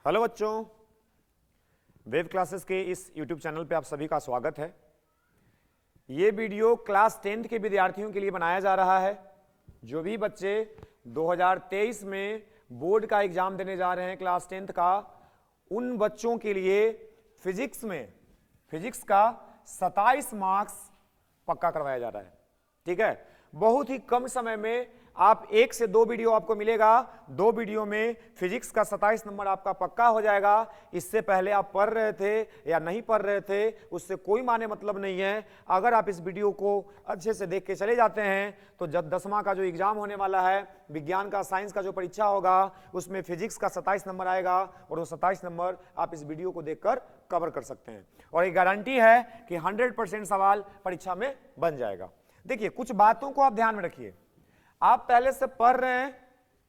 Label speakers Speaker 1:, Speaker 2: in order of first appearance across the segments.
Speaker 1: Hello बच्चों, wave classes के इस YouTube चैनल पे आप सभी का स्वागत है। ये वीडियो क्लास 10th के विद्यार्थियों के लिए बनाया जा रहा है। जो भी बच्चे 2023 में बोर्ड का एग्जाम देने जा रहे हैं क्लास 10th का, उन बच्चों के लिए फिजिक्स का 27 मार्क्स पक्का करवाया जा रहा है। ठीक है, बहुत ही कम समय में आप 1 से 2 वीडियो आपको मिलेगा। 2 वीडियो में फिजिक्स का 27 नंबर आपका पक्का हो जाएगा। इससे पहले आप पढ़ रहे थे या नहीं पढ़ रहे थे, उससे कोई माने मतलब नहीं है। अगर आप इस वीडियो को अच्छे से देख के चले जाते हैं तो जब 10वां का जो एग्जाम होने वाला है, विज्ञान का, साइंस का जो परीक्षा होगा, उसमें फिजिक्स का 27 नंबर आएगा और वो 27 नंबर आप इस वीडियो को देखकर कवर कर सकते हैं। और ये गारंटी है कि 100% सवाल परीक्षा में बन जाएगा। देखिए, कुछ बातों को आप ध्यान में रखिए। आप पहले से पढ़ रहे हैं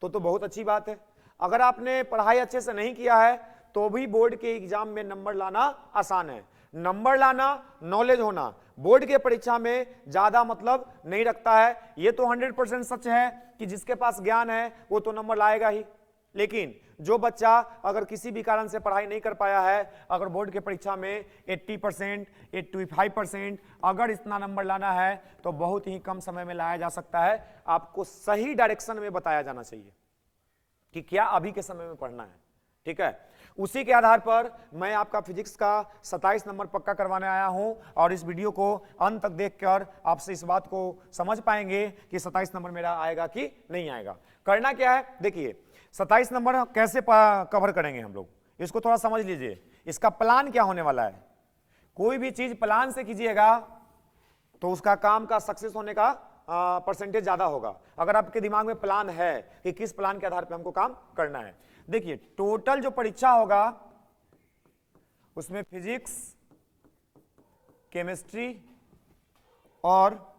Speaker 1: तो बहुत अच्छी बात है। अगर आपने पढ़ाई अच्छे से नहीं किया है तो भी बोर्ड के एग्जाम में नंबर लाना आसान है। नंबर लाना, नॉलेज होना बोर्ड के परीक्षा में ज्यादा मतलब नहीं रखता है। ये तो 100% सच है कि जिसके पास ज्ञान है वो तो नंबर लाएगा ही। लेकिन जो बच्चा अगर किसी भी कारण से पढ़ाई नहीं कर पाया है, अगर बोर्ड के परीक्षा में 80%, 85% अगर इतना नंबर लाना है तो बहुत ही कम समय में लाया जा सकता है। आपको सही डायरेक्शन में बताया जाना चाहिए कि क्या अभी के समय में पढ़ना है। ठीक है, उसी के आधार पर मैं आपका फिजिक्स का 27 नंबर पक्का करवाने आया हूं और इस वीडियो को अंत तक देखकर आपसे इस बात को समझ पाएंगे कि 27 नंबर मेरा आएगा कि नहीं आएगा। करना क्या है, देखिए 27 नंबर कैसे कवर करेंगे हम लोग, इसको थोड़ा समझ लीजिए। इसका प्लान क्या होने वाला है। कोई भी चीज प्लान से कीजिएगा तो उसका काम का सक्सेस होने का परसेंटेज ज्यादा होगा। अगर आपके दिमाग में प्लान है कि किस प्लान के आधार पर हमको काम करना है। देखिए, टोटल जो परीक्षा होगा उसमें फिजिक्स, केमिस्ट्री और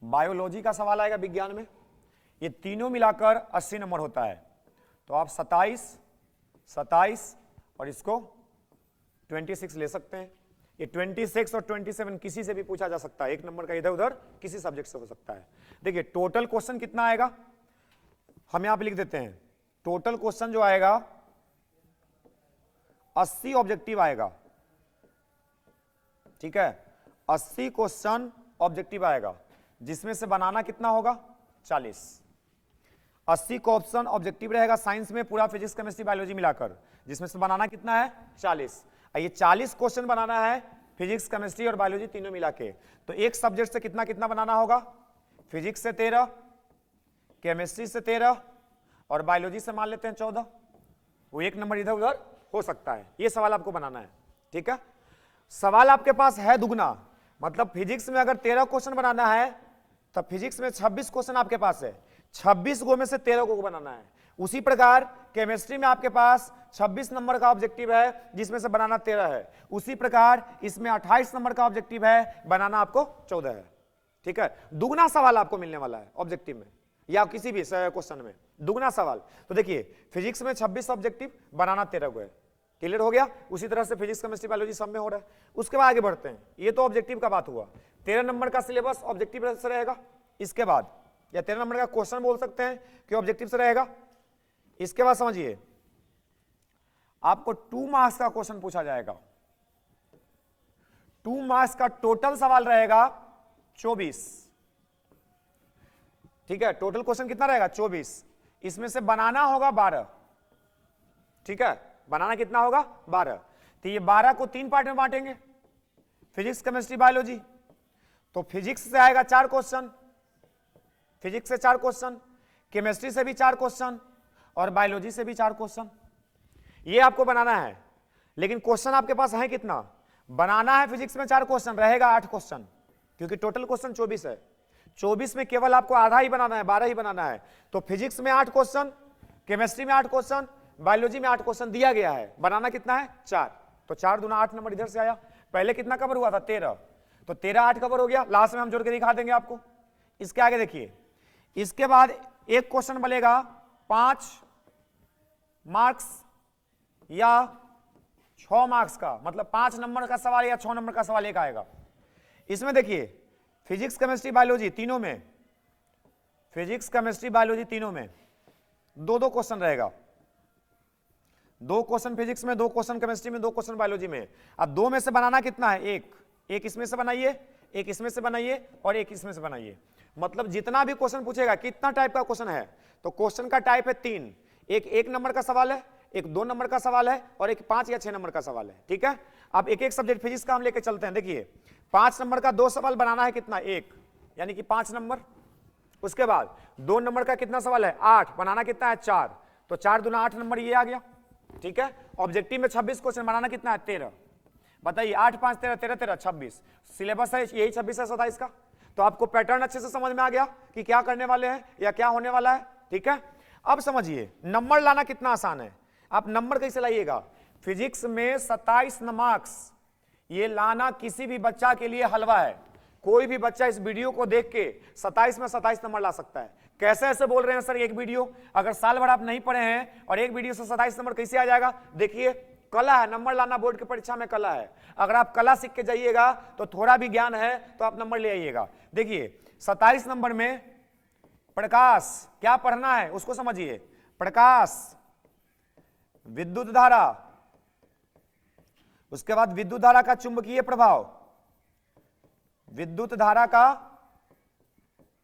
Speaker 1: बायोलॉजी का सवाल आएगा विज्ञान में। ये तीनों मिलाकर 80 नंबर होता है। तो आप 27 और इसको 26 ले सकते हैं। ये 26 और 27 किसी से भी पूछा जा सकता है। 1 नंबर का इधर उधर किसी सब्जेक्ट से हो सकता है। देखिए, टोटल क्वेश्चन कितना आएगा हम यहां पे लिख देते हैं। टोटल क्वेश्चन जो आएगा 80 ऑब्जेक्टिव आएगा। ठीक है, 80 क्वेश्चन ऑब्जेक्टिव आएगा, जिसमें से बनाना कितना होगा 40। 80 क्वेश्चन ऑब्जेक्टिव रहेगा साइंस में, पूरा फिजिक्स, केमिस्ट्री, बायोलॉजी मिलाकर, जिसमें से बनाना कितना है 40। ये 40 क्वेश्चन बनाना है फिजिक्स, केमिस्ट्री और बायोलॉजी तीनों मिला के। तो एक सब्जेक्ट से कितना कितना बनाना होगा, फिजिक्स से 13, केमिस्ट्री से 13 और बायोलॉजी से मान लेते हैं 14। वो 1 नंबर इधर उधर हो सकता है। ये सवाल आपको बनाना है। ठीक है, सवाल आपके पास है दुगना, मतलब फिजिक्स में अगर 13 क्वेश्चन बनाना है तब फिजिक्स में 26 क्वेश्चन आपके पास है। 26 गो में से 13 को बनाना है। उसी प्रकार केमिस्ट्री में आपके पास 26 नंबर का ऑब्जेक्टिव है, जिसमें से बनाना 13 है। उसी प्रकार इसमें 28 नंबर का ऑब्जेक्टिव है, बनाना आपको 14 है। ठीक है, दुगना सवाल आपको मिलने वाला है ऑब्जेक्टिव में या किसी भी क्वेश्चन में, दुगना सवाल। तो देखिए, फिजिक्स में 26 ऑब्जेक्टिव, बनाना 13 को है। क्लियर हो गया। उसी तरह से फिजिक्स, केमिस्ट्री, बायोलॉजी सब में हो रहा है। उसके बाद आगे बढ़ते हैं। ये तो ऑब्जेक्टिव का बात हुआ। 13 नंबर का सिलेबस ऑब्जेक्टिव से रहेगा। इसके बाद या 13 नंबर का क्वेश्चन बोल सकते हैं कि ऑब्जेक्टिव से रहेगा। इसके बाद समझिए, आपको 2 मार्क्स का क्वेश्चन पूछा जाएगा। 2 मार्क्स का टोटल सवाल रहेगा 24। ठीक है, टोटल क्वेश्चन कितना रहेगा 24। इसमें से बनाना होगा 12। ठीक है, बनाना कितना होगा 12। तो ये 12 को 3 पार्ट में बांटेंगे, फिजिक्स, केमिस्ट्री, बायोलॉजी। तो फिजिक्स से आएगा 4 क्वेश्चन, फिजिक्स से 4 क्वेश्चन, केमिस्ट्री से भी 4 क्वेश्चन और बायोलॉजी से भी 4 क्वेश्चन। ये आपको बनाना है। लेकिन क्वेश्चन आपके पास है कितना, बनाना है फिजिक्स में 4 क्वेश्चन, रहेगा 8 क्वेश्चन, क्योंकि टोटल क्वेश्चन 24 है। 24 में केवल आपको आधा ही बनाना है, 12 ही बनाना है। तो फिजिक्स में 8 क्वेश्चन, केमिस्ट्री में 8 क्वेश्चन, बायोलॉजी में 8 क्वेश्चन दिया गया है। बनाना कितना है 4। तो 4 दूना 8 नंबर इधर से आया। पहले कितना कवर हुआ था 13, तो 13 8 कवर हो गया। लास्ट में हम जोड़ के दिखा देंगे आपको। इसके आगे देखिए, इसके बाद एक क्वेश्चन बनेगा 5 मार्क्स या 6 मार्क्स का, मतलब 5 नंबर का सवाल या 6 नंबर का सवाल एक आएगा। इसमें देखिए, फिजिक्स, केमिस्ट्री, बायोलॉजी तीनों में, फिजिक्स, केमिस्ट्री, बायोलॉजी तीनों में दो दो क्वेश्चन रहेगा, 2 क्वेश्चन फिजिक्स में, 2 क्वेश्चन केमिस्ट्री में, 2 क्वेश्चन बायोलॉजी में। अब 2 में से बनाना कितना है? एक इसमें से बनाइए, एक इसमें से बनाइए और एक इसमें से बनाइए। मतलब जितना भी क्वेश्चन पूछेगा, कितना टाइप का क्वेश्चन है, तो क्वेश्चन का टाइप है 3, एक 1 नंबर का सवाल है, एक 2 नंबर का सवाल है और एक 5 या 6 नंबर का सवाल है। ठीक है, अब एक एक सब्जेक्ट फिजिक्स का हम लेके चलते हैं। देखिए 5 नंबर का 2 सवाल बनाना है, कितना? 1, यानी कि 5 नंबर। उसके बाद 2 नंबर का कितना सवाल है? 8, बनाना कितना है? 4, तो 4 दूना 8 नंबर, ये आ गया। ठीक है, ऑब्जेक्टिव में 26 क्वेश्चन, बनाना कितना है? 13। बताइए 8 5 13 13 13 26, सिलेबस है यही 26 है 27 का। तो आपको पैटर्न अच्छे से समझ में आ गया कि क्या करने वाले हैं या क्या होने वाला है। ठीक है, अब समझिए नंबर लाना कितना आसान है। आप नंबर कैसे लाइएगा? फिजिक्स में 27 मार्क्स ये लाना किसी भी बच्चा के लिए हलवा है। कोई भी बच्चा इस वीडियो को देख के 27 में 27 नंबर ला सकता है। कैसे ऐसे बोल रहे हैं सर? एक वीडियो अगर साल भर आप नहीं पढ़े हैं और एक वीडियो से 27 नंबर कैसे आ जाएगा? देखिए कला है, नंबर लाना बोर्ड की परीक्षा में कला है। अगर आप कला सीख के जाइएगा तो थोड़ा भी ज्ञान है तो आप नंबर ले आइएगा। देखिए 27 नंबर में प्रकाश क्या पढ़ना है उसको समझिए। प्रकाश, विद्युत धारा, उसके बाद विद्युत धारा का चुंबकीय प्रभाव, विद्युत धारा का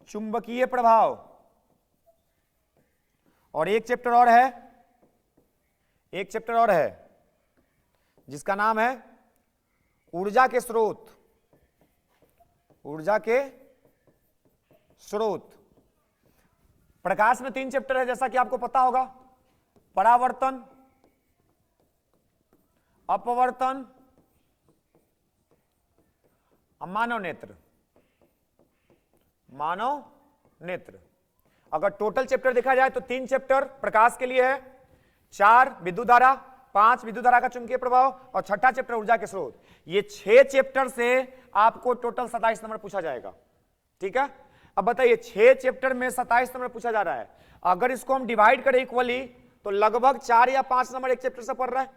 Speaker 1: चुंबकीय प्रभाव, और एक चैप्टर और है, एक चैप्टर और है जिसका नाम है ऊर्जा के स्रोत। ऊर्जा के स्रोत। प्रकाश में 3 चैप्टर है जैसा कि आपको पता होगा, परावर्तन, अपवर्तन, मानव नेत्र। मानव नेत्र। अगर टोटल चैप्टर देखा जाए तो 3 चैप्टर प्रकाश के लिए है, 4 विद्युत धारा, 5 विद्युत धारा का चुंबकीय प्रभाव और छठा चैप्टर ऊर्जा के स्रोत। ये 6 चैप्टर से आपको टोटल 27 नंबर पूछा जाएगा। ठीक है, अब बताइए 6 चैप्टर में 27 नंबर पूछा जा रहा है। अगर इसको हम डिवाइड करें इक्वली तो लगभग 4 या 5 नंबर एक चैप्टर से पढ़ रहा है,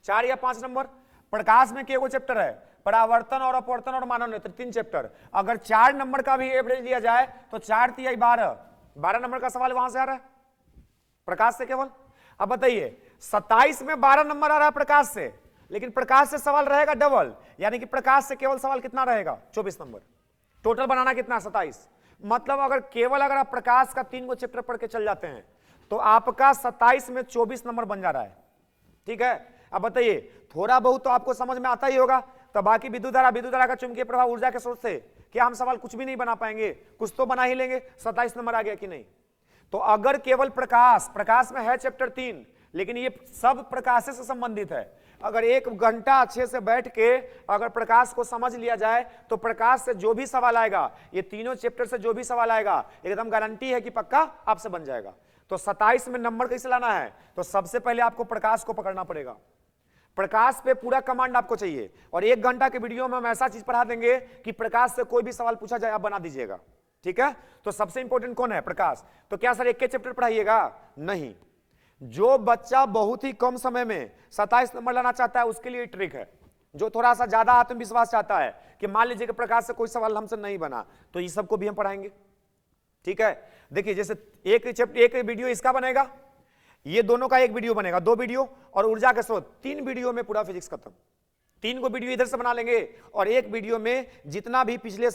Speaker 1: 4 या 5 नंबर। प्रकाश में केवल चैप्टर है परावर्तन और अपवर्तन और मानव नेत्र, 3 चैप्टर। अगर 4 नंबर का भी एवरेज लिया जाए तो 4 3 12 नंबर का सवाल वहां से आ रहा है प्रकाश से केवल। अब बताइए 27 में 12 नंबर आ रहा है प्रकाश से, लेकिन प्रकाश से सवाल रहेगा डबल, यानी कि प्रकाश से केवल सवाल कितना रहेगा? 24 नंबर। टोटल बनाना कितना? 27। मतलब अगर आप प्रकाश का 3 चैप्टर पढ़ के चल जाते हैं तो आपका 27 में 24 नंबर बन जा रहा है। ठीक है, अब बताइए थोड़ा बहुत तो आपको समझ में आता ही होगा, तो बाकी विद्युत धारा का चुंबकीय प्रभाव, ऊर्जा के स्रोत से क्या हम सवाल कुछ भी नहीं बना पाएंगे? कुछ तो बना ही लेंगे। 27 नंबर आ गया कि नहीं? तो अगर केवल प्रकाश में है चैप्टर 3, लेकिन ये सब प्रकाश से संबंधित है। अगर 1 घंटा अच्छे से बैठ के अगर प्रकाश को समझ लिया जाए तो प्रकाश से जो भी सवाल आएगा, ये तीनों चैप्टर से जो भी सवाल आएगा, एकदम गारंटी है कि पक्का आपसे बन जाएगा। तो 27 में नंबर कैसे लाना है? तो सबसे पहले आपको प्रकाश को पकड़ना पड़ेगा। प्रकाश पे पूरा कमांड आपको चाहिए, और 1 घंटा के वीडियो में हम ऐसा चीज पढ़ा देंगे कि प्रकाश से कोई भी सवाल पूछा जाए आप बना दीजिएगा। ठीक है, तो सबसे इंपॉर्टेंट कौन है? प्रकाश। तो क्या सर एक के चैप्टर पढ़ाइएगा? नहीं, जो बच्चा बहुत ही कम समय में 27 नंबर लाना चाहता है उसके लिए ट्रिक है। जो थोड़ा सा ज्यादा आत्मविश्वास चाहता है कि मान लीजिए कि प्रकाश से कोई सवाल हमसे नहीं बना, तो ये सबको भी हम पढ़ाएंगे। ठीक है, देखिए जैसे एक वीडियो इसका बनेगा, ये दोनों का एक वीडियो बनेगा, 2 वीडियो, और ऊर्जा के स्रोत 3 वीडियो में पूरा फिजिक्स खत्म। 3 को वीडियो इधर से बना लेंगे और एक वीडियो में जितना भी पिछले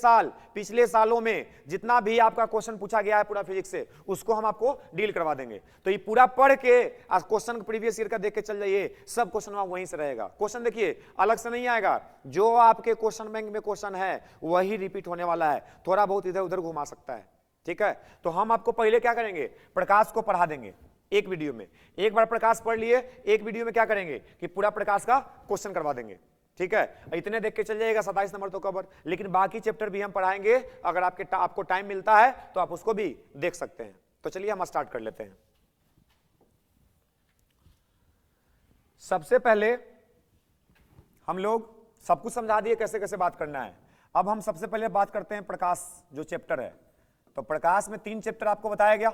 Speaker 1: सालों में जितना भी आपका क्वेश्चन पूछा गया है पूरा फिजिक्स से, उसको हम आपको डील करवा देंगे। तो ये पूरा पढ़ के क्वेश्चन प्रीवियस ईयर का देख के चल जाइए, सब क्वेश्चन वहीं से रहेगा। क्वेश्चन देखिए अलग से नहीं आएगा, जो आपके क्वेश्चन बैंक में क्वेश्चन है वही रिपीट होने वाला है, थोड़ा बहुत इधर उधर घुमा सकता है। ठीक है, तो हम आपको पहले क्या करेंगे? प्रकाश को पढ़ा देंगे एक वीडियो में। एक बार प्रकाश पढ़ लिए, एक वीडियो में क्या करेंगे कि पूरा प्रकाश का क्वेश्चन करवा देंगे। ठीक है, इतने देख के चल जाएगा, 27 नंबर तो कवर। लेकिन बाकी चैप्टर भी हम पढ़ाएंगे, अगर आपको टाइम मिलता है तो आप उसको भी देख सकते हैं। तो चलिए हम स्टार्ट कर लेते हैं। सबसे पहले हम लोग सब कुछ समझा दिए कैसे कैसे बात करना है। अब हम सबसे पहले बात करते हैं प्रकाश जो चैप्टर है। तो प्रकाश में 3 चैप्टर आपको बताया गया,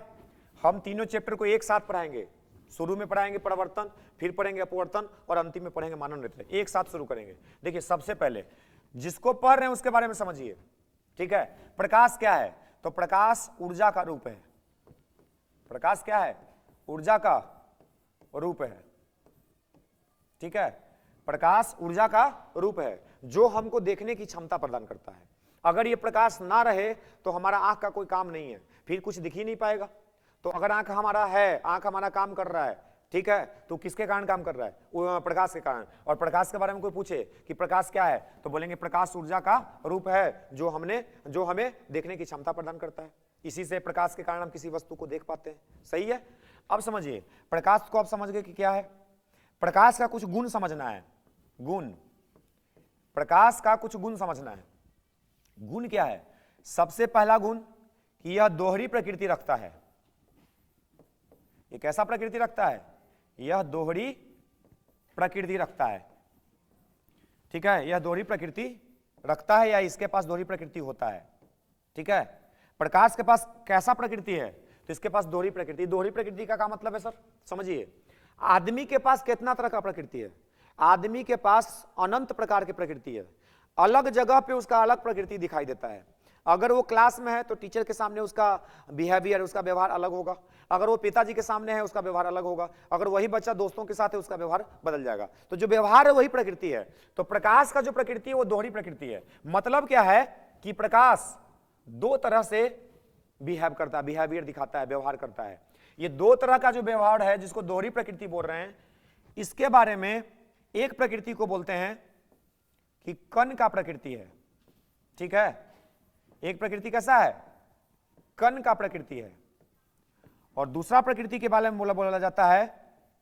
Speaker 1: हम तीनों चैप्टर को एक साथ पढ़ाएंगे। शुरू में पढ़ाएंगे परावर्तन, फिर पढ़ेंगे अपवर्तन और अंतिम में पढ़ेंगे मानव नेत्र। एक साथ शुरू करेंगे। देखिए सबसे पहले जिसको पढ़ रहे हैं उसके बारे में समझिए। ठीक है, प्रकाश क्या है? तो प्रकाश ऊर्जा का रूप है। प्रकाश क्या है? ऊर्जा का रूप है। ठीक है, प्रकाश ऊर्जा का रूप है जो हमको देखने की क्षमता प्रदान करता है। अगर ये प्रकाश ना रहे तो हमारा आंख का कोई काम नहीं है, फिर कुछ दिख ही नहीं पाएगा। तो अगर आंख हमारा है, आंख हमारा काम कर रहा है, ठीक है, तो किसके कारण काम कर रहा है? वो प्रकाश के कारण। और प्रकाश के बारे में कोई पूछे कि प्रकाश क्या है, तो बोलेंगे प्रकाश ऊर्जा का रूप है जो हमें देखने की क्षमता प्रदान करता है। इसी से प्रकाश के कारण हम किसी वस्तु को देख पाते हैं। सही है। अब समझिए, प्रकाश को आप समझ गए कि क्या है। प्रकाश का कुछ गुण समझना है। गुण, प्रकाश का कुछ गुण समझना है। गुण क्या है? सबसे पहला गुण कि यह दोहरी प्रकृति रखता है। ये कैसा प्रकृति रखता है? यह दोहरी प्रकृति रखता है। ठीक है, यह दोहरी प्रकृति रखता है या इसके पास दोहरी प्रकृति होता है। ठीक है, प्रकाश के पास कैसा प्रकृति है? तो इसके पास दोहरी प्रकृति। दोहरी प्रकृति का क्या मतलब है सर? समझिए, आदमी के पास कितना तरह का प्रकृति है? आदमी के पास अनंत प्रकार की प्रकृति है। अलग जगह पे उसका अलग प्रकृति दिखाई देता है। अगर वो क्लास में है तो टीचर के सामने उसका बिहेवियर, उसका व्यवहार अलग होगा। अगर वो पिताजी के सामने है उसका व्यवहार अलग होगा। अगर वही बच्चा दोस्तों के साथ है उसका व्यवहार बदल जाएगा। तो जो व्यवहार है वही प्रकृति है। तो प्रकाश का जो प्रकृति है वो दोहरी प्रकृति है। मतलब क्या है कि प्रकाश दो तरह से बिहेव करता है, बिहेवियर दिखाता है, व्यवहार करता है। ये दो तरह का जो व्यवहार है जिसको दोहरी प्रकृति बोल रहे हैं, इसके बारे में एक प्रकृति को बोलते हैं कि कण का प्रकृति है। ठीक है, एक प्रकृति कैसा है? कण का प्रकृति है। और दूसरा प्रकृति के बारे में बोला जाता है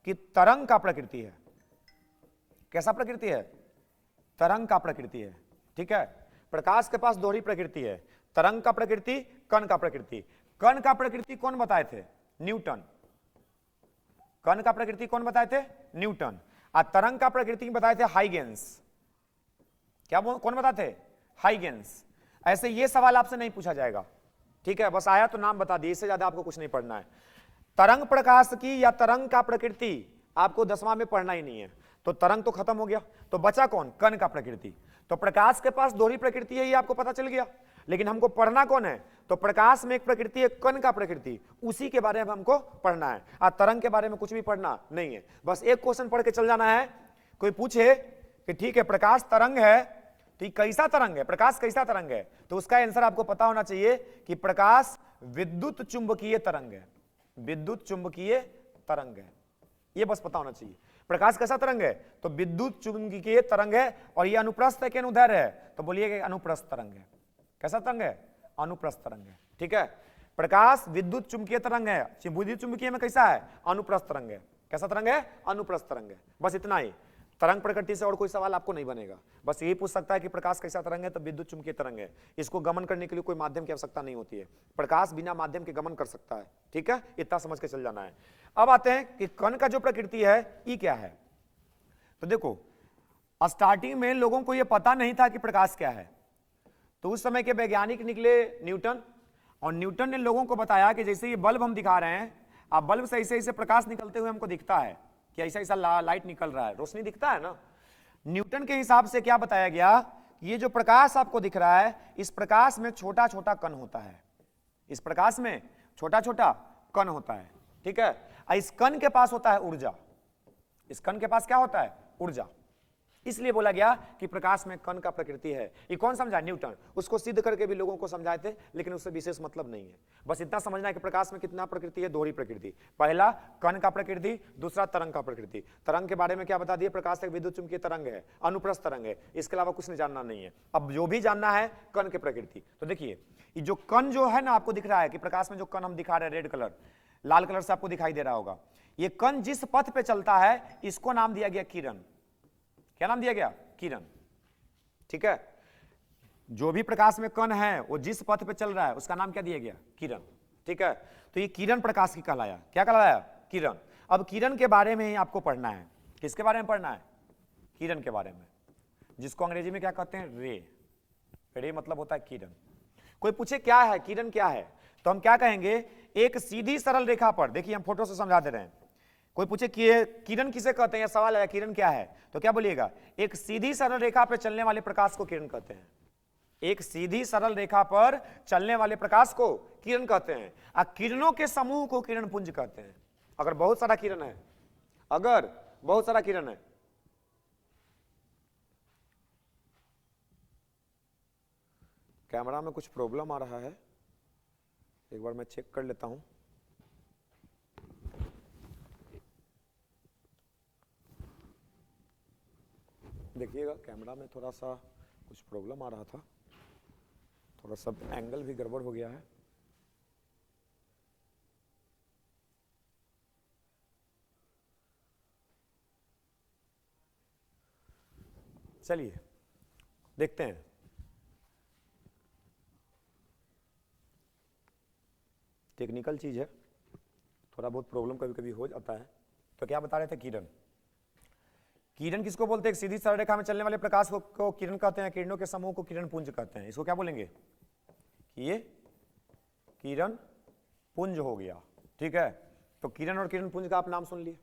Speaker 1: कि तरंग का प्रकृति है। कैसा प्रकृति है? तरंग का प्रकृति है। ठीक है, प्रकाश के पास दोहरी प्रकृति है, तरंग का प्रकृति, कण का प्रकृति। कण का प्रकृति कौन बताए थे? न्यूटन। कण का प्रकृति कौन बताए थे? न्यूटन। और तरंग का प्रकृति बताए थे हाइगेंस। क्या कौन बताए थे? हाइगेंस। ऐसे ये सवाल आपसे नहीं पूछा जाएगा। ठीक है, बस आया तो नाम बता दिए, इससे ज्यादा आपको कुछ नहीं पढ़ना है। तरंग प्रकाश की या तरंग का प्रकृति आपको 10वां में पढ़ना ही नहीं है। तो तरंग तो खत्म हो गया, तो बचा कौन? कण का प्रकृति। तो प्रकाश के पास दोहरी प्रकृति है, ये आपको पता चल गया। लेकिन हमको पढ़ना कौन है? तो प्रकाश में एक प्रकृति है कण का प्रकृति, उसी के बारे में हमको पढ़ना है। और तरंग के बारे में कुछ भी पढ़ना नहीं है। बस एक क्वेश्चन पढ़ के चल जाना है। कोई पूछे कि ठीक है प्रकाश तरंग है, तो ये कैसा तरंग है? प्रकाश कैसा तरंग है? तो उसका आंसर आपको पता होना चाहिए कि प्रकाश विद्युत चुंबकीय तरंग है। विद्युत चुंबकीय तरंग है, ये बस पता होना चाहिए। प्रकाश कैसा तरंग है? तो विद्युत चुंबकीय तरंग है। और ये अनुप्रस्थ है कि अनुदैर्घ्य है? तो बोलिए कि अनुप्रस्थ तरंग है। कैसा तरंग है? अनुप्रस्थ तरंग है। ठीक है, प्रकाश विद्युत चुंबकीय तरंग है। विद्युत चुंबकीय में कैसा है? अनुप्रस्थ तरंग है। कैसा तरंग है? अनुप्रस्थ तरंग है। बस इतना ही। तरंग प्रकृति से और कोई सवाल आपको नहीं बनेगा। बस यही पूछ सकता है कि प्रकाश कैसा तरंग है, तो विद्युत चुंबकीय तरंग है। इसको गमन करने के लिए कोई माध्यम की आवश्यकता नहीं होती है। प्रकाश बिना माध्यम के गमन कर सकता है। ठीक है, इतना समझ के चल जाना है। अब आते हैं कि कण का जो प्रकृति है ये क्या है। तो देखो, स्टार्टिंग में लोगों को यह पता नहीं था कि प्रकाश क्या है। तो उस समय के वैज्ञानिक निकले न्यूटन, और न्यूटन ने लोगों को बताया कि जैसे ये बल्ब हम दिखा रहे हैं, अब बल्ब से ऐसे प्रकाश निकलते हुए हमको दिखता है कि ऐसा ऐसा लाइट निकल रहा है, रोशनी दिखता है ना। न्यूटन के हिसाब से क्या बताया गया कि ये जो प्रकाश आपको दिख रहा है, इस प्रकाश में छोटा छोटा कण होता है। इस प्रकाश में छोटा छोटा कण होता है। ठीक है, इस कण के पास होता है ऊर्जा। इस कण के पास क्या होता है? ऊर्जा। इसलिए बोला गया कि प्रकाश में कण का प्रकृति है। ये कौन समझा? न्यूटन। उसको सिद्ध करके भी लोगों को समझाए थे, लेकिन उससे विशेष मतलब नहीं है। बस इतना समझना है कि प्रकाश में कितना प्रकृति है? दोहरी प्रकृति। पहला कण का प्रकृति, दूसरा तरंग का प्रकृति। तरंग के बारे में क्या बता दिए? प्रकाश एक विद्युत चुंबकीय तरंग है, अनुप्रस्थ तरंग है। इसके अलावा कुछ नहीं जानना नहीं है। अब जो भी जानना है कण की प्रकृति। तो देखिए, ये जो कण जो है ना, आपको दिख रहा है कि प्रकाश में जो कण हम दिखा रहे हैं, रेड कलर, लाल कलर से आपको दिखाई दे रहा होगा। ये कण जिस पथ पे चलता है इसको नाम दिया गया किरण। क्या नाम दिया गया? किरण। ठीक है, जो भी प्रकाश में कण है वो जिस पथ पे चल रहा है उसका नाम क्या दिया गया? किरण। ठीक है, तो ये किरण प्रकाश की कहलाया। क्या कहलाया? किरण। अब किरण के बारे में ही आपको पढ़ना है। किसके बारे में पढ़ना है? किरण के बारे में, जिसको अंग्रेजी में क्या कहते हैं? रे। रे मतलब होता है किरण। कोई पूछे क्या है किरण, क्या है, तो हम क्या कहेंगे? एक सीधी सरल रेखा पर, देखिए हम फोटो से समझा दे रहे हैं। कोई पूछे कि किरण किसे कहते हैं, सवाल है किरण क्या है, तो क्या बोलिएगा? एक सीधी सरल रेखा पर चलने वाले प्रकाश को किरण कहते हैं। एक सीधी सरल रेखा पर चलने वाले प्रकाश को किरण कहते हैं। और किरणों के समूह को किरण पुंज कहते हैं। अगर बहुत सारा किरण है, अगर बहुत सारा किरण है, कैमरा में कुछ प्रॉब्लम आ रहा है, एक बार मैं चेक कर लेता हूं। देखिएगा कैमरा में थोड़ा सा कुछ प्रॉब्लम आ रहा था, थोड़ा सा एंगल भी गड़बड़ हो गया है। चलिए देखते हैं। टेक्निकल चीज है, थोड़ा बहुत प्रॉब्लम कभी कभी हो जाता है। तो क्या बता रहे थे, किरण। किरण किसको बोलते हैं? सीधी सरल रेखा में चलने वाले प्रकाश को किरण कहते हैं। किरणों के समूह को किरण पुंज कहते हैं। इसको क्या बोलेंगे कि ये किरण पुंज हो गया, ठीक है। तो किरण और किरण पुंज का आप नाम सुन लिए।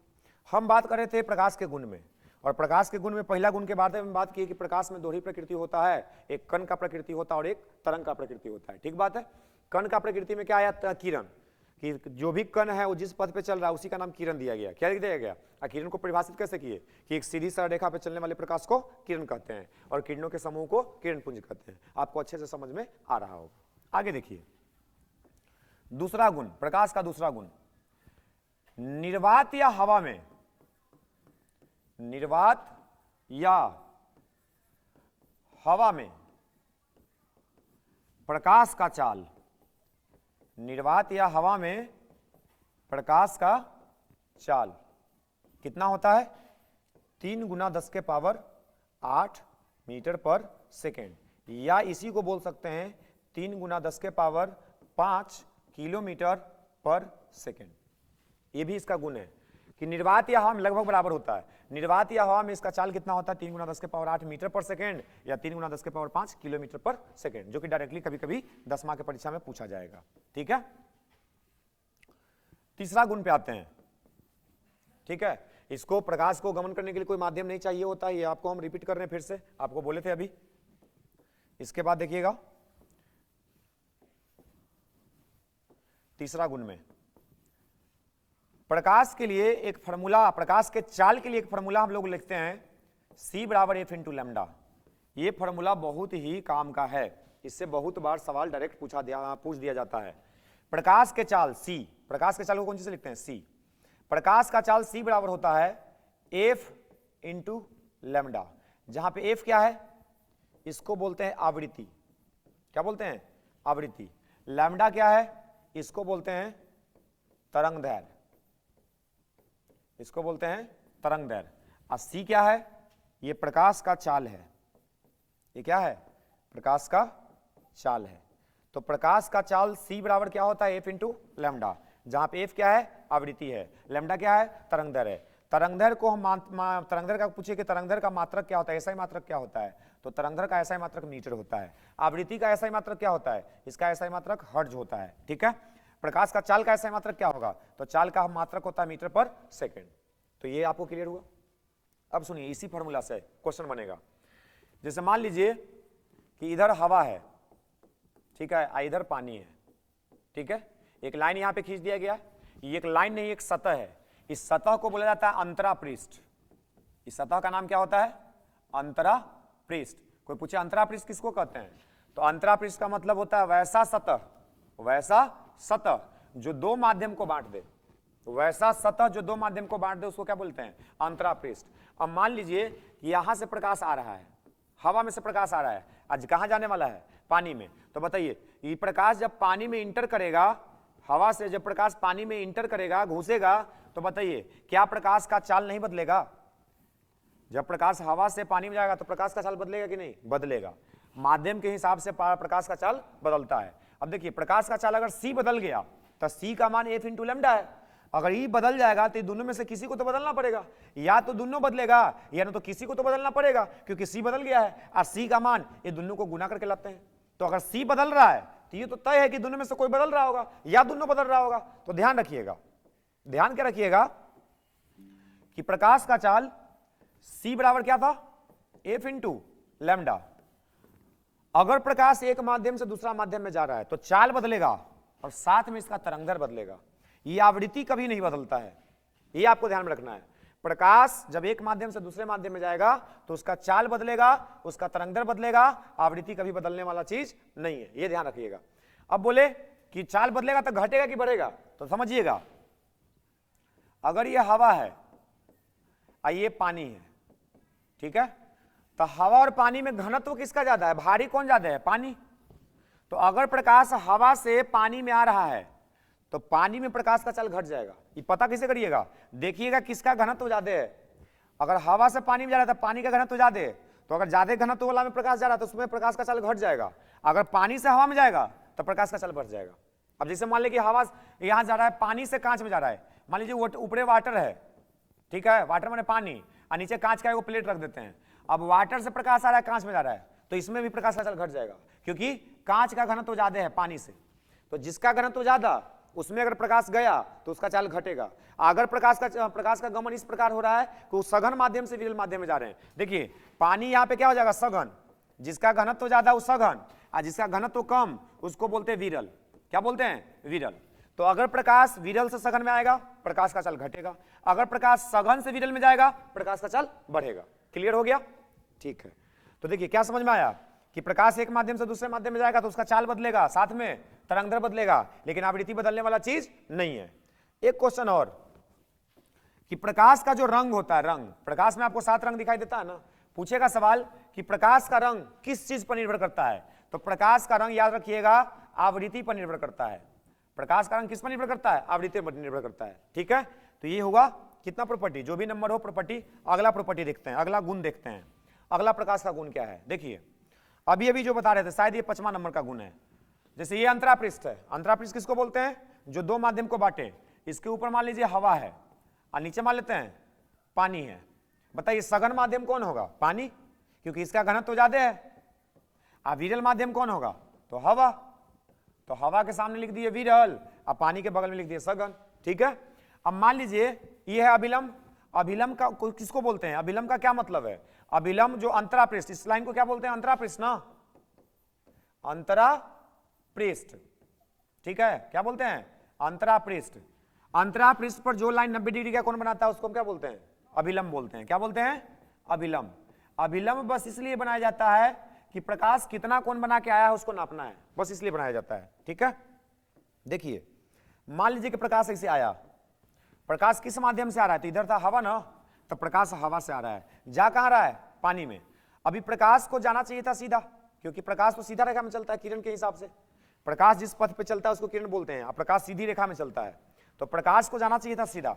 Speaker 1: हम बात कर रहे थे प्रकाश के गुण में, और प्रकाश के गुण में पहला गुण के बारे में बात की कि प्रकाश में दोहरी प्रकृति होता है, एक कण का प्रकृति होता है और एक तरंग का प्रकृति होता है, ठीक बात है। कण का प्रकृति में क्या आया? किरण, कि जो भी कण है वो जिस पथ पे चल रहा है उसी का नाम किरण दिया गया। क्या दिया गया? किरण को परिभाषित कैसे किए कि एक सीधी सरल रेखा पे चलने वाले प्रकाश को किरण कहते हैं और किरणों के समूह को किरण पुंज कहते हैं। आपको अच्छे से समझ में आ रहा होगा। आगे देखिए, दूसरा गुण, प्रकाश का दूसरा गुण, निर्वात या हवा में, निर्वात या हवा में प्रकाश का चाल, निर्वात या हवा में प्रकाश का चाल कितना होता है? 3 × 10⁸ मीटर पर सेकेंड, या इसी को बोल सकते हैं 3 × 10⁵ किलोमीटर पर सेकेंड। ये भी इसका गुण है कि निर्वात या हवा में लगभग बराबर होता है। निर्वात या हवा में इसका चाल कितना होता है? 3 × 10⁸ मीटर पर सेकेंड या 3 × 10⁵ किलोमीटर पर सेकेंड, जो कि डायरेक्टली कभी कभी 10वीं के परीक्षा में पूछा जाएगा, ठीक है। तीसरा गुण पे आते हैं, ठीक है। इसको प्रकाश को गमन करने के लिए कोई माध्यम नहीं चाहिए होता है, ये आपको हम रिपीट कर रहे हैं, फिर से आपको बोले थे अभी। इसके बाद देखिएगा तीसरा गुण में प्रकाश के लिए एक फॉर्मूला, प्रकाश के चाल के लिए एक फॉर्मूला हम लोग लिखते हैं, C = F × लैम्डा। ये फॉर्मूला बहुत ही काम का है, इससे बहुत बार सवाल डायरेक्ट पूछ दिया जाता है। प्रकाश के चाल C, प्रकाश के चाल को कौन सी से लिखते हैं? C। प्रकाश का चाल C बराबर होता है F × लैम्डा, जहां पे F क्या है? इसको बोलते हैं आवृत्ति। क्या बोलते हैं? आवृत्ति। लैम्डा क्या है? इसको बोलते हैं तरंग दैर्घ्य, इसको बोलते हैं तरंग दैर्घ्य। और C क्या है? ये प्रकाश का चाल है। ये क्या है? प्रकाश का चाल है। तो प्रकाश का चाल C बराबर क्या होता है? F × लैम्डा, जहां पे F क्या है? आवृत्ति है, लैम्डा क्या है? तरंग दैर्घ्य है। तरंग दैर्घ्य को हम तरंग दैर्घ्य का पूछे कि तरंग दैर्घ्य का मात्रक क्या होता है, एसआई मात्रक क्या होता है? तो तरंग दैर्घ्य का एसआई मात्रक मीटर होता है। आवृत्ति का एसआई मात्रक क्या होता है? इसका एसआई मात्रक हर्ट्ज होता है, ठीक है। प्रकाश का चाल का एसआई मात्रक क्या होगा? तो चाल का मात्रक होता है मीटर पर सेकेंड। तो ये आपको क्लियर हुआ। अब सुनिए, इसी फॉर्मूला से क्वेश्चन बनेगा। जैसे मान लीजिए कि इधर हवा है, ठीक है, इधर पानी है, ठीक है। एक लाइन यहां पे खींच दिया गया, ये एक लाइन नहीं, एक सतह है। इस सतह को बोला जाता है अंतरा पृष्ठ। इस सतह का नाम क्या होता है? अंतरा पृष्ठ। कोई पूछे अंतरा पृष्ठ किसको कहते हैं? तो अंतरा पृष्ठ का मतलब होता है वैसा सतह, वैसा सतह जो दो माध्यम को बांट दे, वैसा सतह जो दो माध्यम को बांट दे उसको क्या बोलते हैं? अंतरा पृष्ठ। अब मान लीजिए कि यहां से प्रकाश आ रहा है, हवा में से प्रकाश आ रहा है, आज कहां जाने वाला है? पानी में। तो बताइए, ये प्रकाश जब पानी में इंटर करेगा, हवा से जब प्रकाश पानी में इंटर करेगा, घुसेगा, तो बताइए क्या प्रकाश का चाल नहीं बदलेगा? जब प्रकाश हवा से पानी में जाएगा तो प्रकाश का चाल बदलेगा कि नहीं? बदलेगा। माध्यम के हिसाब से प्रकाश का चाल बदलता है। अब देखिए, प्रकाश का चाल अगर C बदल गया तो C का मान F × लैम्डा है। अगर E बदल जाएगा तो दोनों में से किसी को तो बदलना पड़ेगा, या तो दोनों बदलेगा या तो किसी को तो बदलना पड़ेगा, क्योंकि C बदल गया है और C का मान ये दोनों को गुना करके लाते हैं। तो अगर C बदल रहा है तो ये तो तय है कि दोनों में से कोई बदल रहा होगा या दोनों बदल रहा होगा। तो ध्यान रखिएगा, ध्यान क्या रखिएगा कि प्रकाश का चाल C बराबर क्या था? F × lambda. अगर प्रकाश एक माध्यम से दूसरा माध्यम में जा रहा है तो चाल बदलेगा और साथ में इसका तरंग दैर्घ्य बदलेगा। ये आवृत्ति कभी नहीं बदलता है, ये आपको ध्यान में रखना है। प्रकाश जब एक माध्यम से दूसरे माध्यम में जाएगा तो उसका चाल बदलेगा, उसका तरंगदर बदलेगा, आवृत्ति कभी बदलने वाला चीज नहीं है, ये ध्यान रखिएगा। अब बोले कि चाल बदलेगा तो घटेगा कि बढ़ेगा, तो समझिएगा, अगर ये हवा है और ये पानी है, ठीक है, तो हवा और पानी में घनत्व किसका ज्यादा है, भारी कौन ज्यादा है, पानी। तो अगर प्रकाश हवा से पानी में आ रहा है तो पानी में प्रकाश का चाल घट जाएगा। ये पता कैसे करिएगा, देखिएगा किसका घनत्व ज्यादा है। अगर हवा से पानी में जा रहा है तो पानी का घनत्व ज्यादा है, तो अगर ज्यादा घनत्व वाला में प्रकाश जा रहा है तो उसमें प्रकाश का चाल घट जाएगा। अगर पानी से हवा में जाएगा तो प्रकाश का चाल बढ़ जाएगा। अब जैसे मान लीजिए कि हवा यहां जा रहा है, पानी से कांच में जा रहा है, मान लीजिए ऊपरे वाटर है, ठीक है, वाटर माने पानी, और नीचे कांच का एक प्लेट रख देते हैं। अब वाटर से प्रकाश आ रहा है, कांच में जा रहा है, तो इसमें भी प्रकाश का चाल घट जाएगा, क्योंकि कांच का घनत्व ज्यादा है पानी से। तो जिसका घनत्व ज्यादा उसमें अगर प्रकाश गया तो उसका चाल घटेगा। अगर प्रकाश का गमन इस प्रकार हो रहा है कि सघन माध्यम से विरल माध्यम में जा रहे हैं, देखिए पानी यहाँ पे क्या हो जाएगा, सघन, जिसका घनत्व ज्यादा वो सघन, और जिसका घनत्व कम उसको बोलते हैं विरल। क्या बोलते हैं, विरल। तो अगर प्रकाश विरल से सघन में आएगा प्रकाश का चाल घटेगा, अगर प्रकाश सघन से विरल में जाएगा प्रकाश का चाल बढ़ेगा। क्लियर हो गया, ठीक है। तो देखिए क्या समझ में आया कि प्रकाश एक माध्यम से दूसरे माध्यम में जाएगा तो उसका चाल बदलेगा, साथ में तरंगदर बदलेगा, लेकिन आवृत्ति बदलने वाला चीज नहीं है। एक क्वेश्चन और कि प्रकाश का जो रंग होता है, रंग, प्रकाश में आपको 7 रंग दिखाई देता है ना, पूछेगा सवाल कि प्रकाश का रंग किस चीज पर निर्भर करता है, तो प्रकाश का रंग याद रखिएगा आवृत्ति पर निर्भर करता है। प्रकाश का रंग किस पर निर्भर करता है, आवृत्ति पर निर्भर करता है, ठीक है। तो ये होगा कितना प्रॉपर्टी, जो भी नंबर हो प्रॉपर्टी। अगला प्रॉपर्टी देखते हैं, अगला गुण देखते हैं। अगला प्रकाश का गुण क्या है, देखिए अभी अभी जो बता रहे थे शायद ये 5वां नंबर का गुण है। जैसे ये अंतरापृष्ठ है, अंतरापृष्ठ किसको बोलते हैं, जो दो माध्यम को बांटे। इसके ऊपर मान लीजिए हवा है और नीचे मान लेते हैं पानी है। बताइए सघन माध्यम कौन होगा, पानी, क्योंकि इसका घनत्व तो ज्यादा है। और विरल माध्यम कौन होगा, तो हवा। तो हवा के सामने लिख दिए विरल और पानी के बगल में लिख दिए सघन, ठीक है। अब मान लीजिए ये है अभिलंब। अभिलंब का किसको बोलते हैं, अभिलंब का क्या मतलब है, अभिलंब जो अंतरापृष्ठ, इस लाइन को क्या बोलते हैं, अंतरापृष्ठ ना, अंतरापृष्ठ, ठीक है, क्या बोलते हैं, अंतरापृष्ठ। अंतरापृष्ठ पर जो लाइन 90 डिग्री का कोण बनाता है उसको हम क्या बोलते हैं, अभिलंब बोलते हैं। क्या बोलते हैं, अभिलंब। अभिलंब बस इसलिए बनाया जाता है कि प्रकाश कितना कोण बना के आया है उसको नापना है, बस इसलिए बनाया जाता है, ठीक है। देखिए मान लीजिए कि प्रकाश ऐसे आया, प्रकाश किस माध्यम से आ रहा है, तो इधर था हवा ना, तो प्रकाश हवा से आ रहा है, जा कहां रहा है, पानी में। अभी प्रकाश को जाना चाहिए था सीधा, क्योंकि प्रकाश तो सीधा रेखा में चलता है किरण के हिसाब से। प्रकाश जिस पथ पे चलता है उसको किरण बोलते हैं, अब प्रकाश सीधी रेखा में चलता है, तो प्रकाश को जाना चाहिए था सीधा।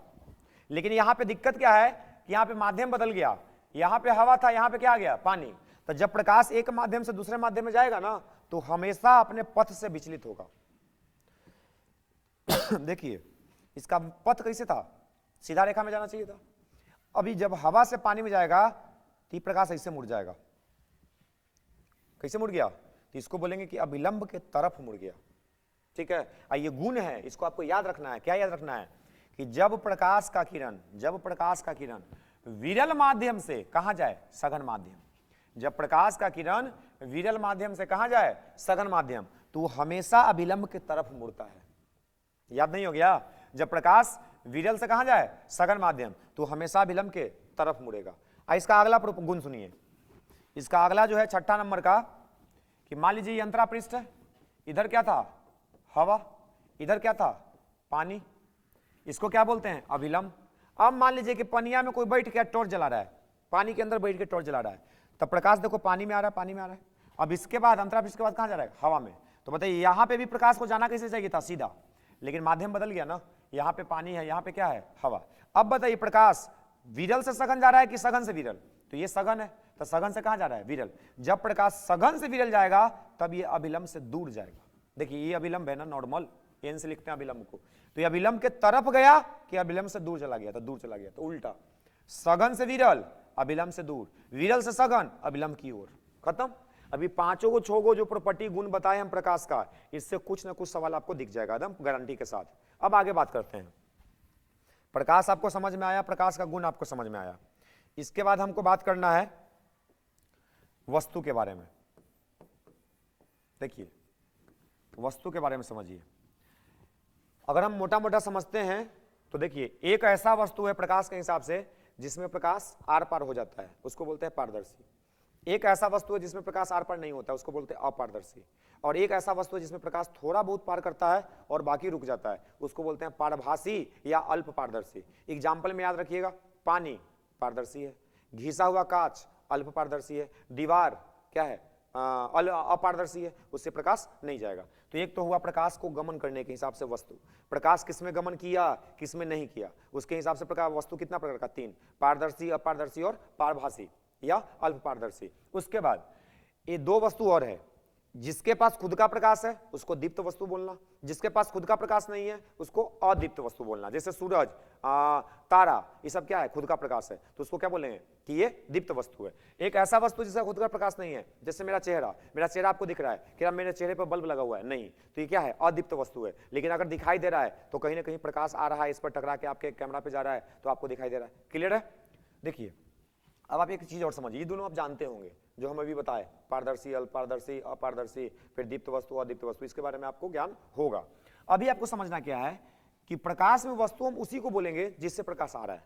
Speaker 1: लेकिन यहां पे दिक्कत क्या है कि यहां पे माध्यम बदल गया, यहां पे हवा था, यहां पे क्या आ गया, पानी। तो जब प्रकाश एक माध्यम से दूसरे माध्यम में जाएगा ना तो हमेशा अपने पथ से विचलित होगा। देखिए इसका पथ कैसे था, सीधा रेखा में जाना चाहिए था। अभी जब हवा से पानी में जाएगा तो प्रकाश ऐसे मुड़ जाएगा। कैसे मुड़ गया, तो इसको बोलेंगे कि अभिलंब के तरफ मुड़ गया, ठीक है। ये गुण है, इसको आपको याद रखना है। क्या याद रखना है कि जब प्रकाश का किरण विरल माध्यम से कहां जाए, सघन माध्यम, जब प्रकाश का किरण विरल माध्यम से कहां जाए, सघन माध्यम, तो हमेशा अभिलंब के तरफ मुड़ता है। याद नहीं हो गया, जब प्रकाश विरल से कहां जाए, सघन माध्यम, तो हमेशा अभिलंब के तरफ मुड़ेगा। इसका अगला गुण सुनिए, इसका अगला जो है 6ठा नंबर का, कि मान लीजिए ये अंतरापृष्ठ है, इधर क्या था, हवा, इधर क्या था, पानी, इसको क्या बोलते हैं, अभिलंब। अब मान लीजिए कि पनिया में कोई बैठ के टॉर्च जला रहा है, पानी के अंदर बैठ के टॉर्च जला रहा है, तब प्रकाश देखो पानी में आ रहा है, पानी में आ रहा है। अब इसके बाद अंतरापृष्ठ के बाद कहां जा रहा है, हवा में। तो बताइए यहां पे भी प्रकाश को जाना कैसे चाहिए था, सीधा, लेकिन माध्यम बदल गया ना, यहाँ पे पानी है, यहाँ पे क्या है, हवा। अब बताइए प्रकाश विरल से सघन जा रहा है कि सघन से विरल, तो ये सघन है, तो सघन से कहां जा रहा है, विरल। जब प्रकाश सघन से विरल जाएगा तब ये अभिलंब से दूर जाएगा। देखिए ये अभिलंब है ना, नॉर्मल एन से लिखते हैं अभिलंब को, तो ये अभिलंब के तरफ गया कि अभिलंब से दूर चला गया, तो दूर चला गया, तो उल्टा, सघन से विरल, अभिलंब से दूर, विरल से सघन, अभिलंब की ओर, खत्म। अभी 5 6 जो प्रॉपर्टी गुण बताए हम प्रकाश का, इससे कुछ ना कुछ सवाल आपको दिख जाएगा एकदम गारंटी के साथ। अब आगे बात करते हैं, प्रकाश आपको समझ में आया, प्रकाश का गुण आपको समझ में आया। इसके बाद हमको बात करना है वस्तु के बारे में। देखिए वस्तु के बारे में समझिए, अगर हम मोटा मोटा समझते हैं तो देखिए एक ऐसा वस्तु है प्रकाश के हिसाब से जिसमें प्रकाश आर पार हो जाता है, उसको बोलते हैं पारदर्शी। एक ऐसा वस्तु है जिसमें प्रकाश आर पार नहीं होता है, उसको बोलते हैं अपारदर्शी। और एक ऐसा वस्तु है जिसमें प्रकाश थोड़ा बहुत पार करता है और बाकी रुक जाता है, उसको बोलते हैं पारभासी या अल्प पारदर्शी। एग्जाम्पल में याद रखिएगा, पानी पारदर्शी है, घिसा हुआ कांच अल्प पारदर्शी है, दीवार क्या है अपारदर्शी है, उससे प्रकाश नहीं जाएगा। तो एक तो हुआ प्रकाश को गमन करने के हिसाब से वस्तु, प्रकाश किसमें गमन किया किसमें नहीं किया, उसके हिसाब से प्रकाश वस्तु कितना प्रकार का, 3, पारदर्शी, अपारदर्शी और पारभासी या अल्प पारदर्शी। उसके बाद ये 2 वस्तु और है, जिसके पास खुद का प्रकाश है उसको दीप्त वस्तु बोलना, जिसके पास खुद का प्रकाश नहीं है उसको अदीप्त वस्तु बोलना। जैसे सूरज, तारा, ये सब क्या है, खुद का प्रकाश है, तो उसको क्या बोलेंगे कि ये दीप्त वस्तु है। एक ऐसा वस्तु जिसका खुद का प्रकाश नहीं है, जैसे मेरा चेहरा आपको दिख रहा है, क्या मेरे चेहरे पर बल्ब लगा हुआ है, नहीं, तो ये क्या है, अदीप्त वस्तु है। लेकिन अगर दिखाई दे रहा है तो कहीं ना कहीं प्रकाश आ रहा है, इस पर टकरा के आपके कैमरा पे जा रहा है तो आपको दिखाई दे रहा है। क्लियर है? देखिए अब आप एक चीज और समझिए, ये दोनों आप जानते होंगे जो हम अभी बताए, पारदर्शी, अल्पपारदर्शी, अपारदर्शी, फिर दीप्त वस्तु, अदीप्त वस्तु, इसके बारे में आपको ज्ञान होगा। अभी आपको समझना क्या है कि प्रकाश में वस्तु हम उसी को बोलेंगे जिससे प्रकाश आ रहा है,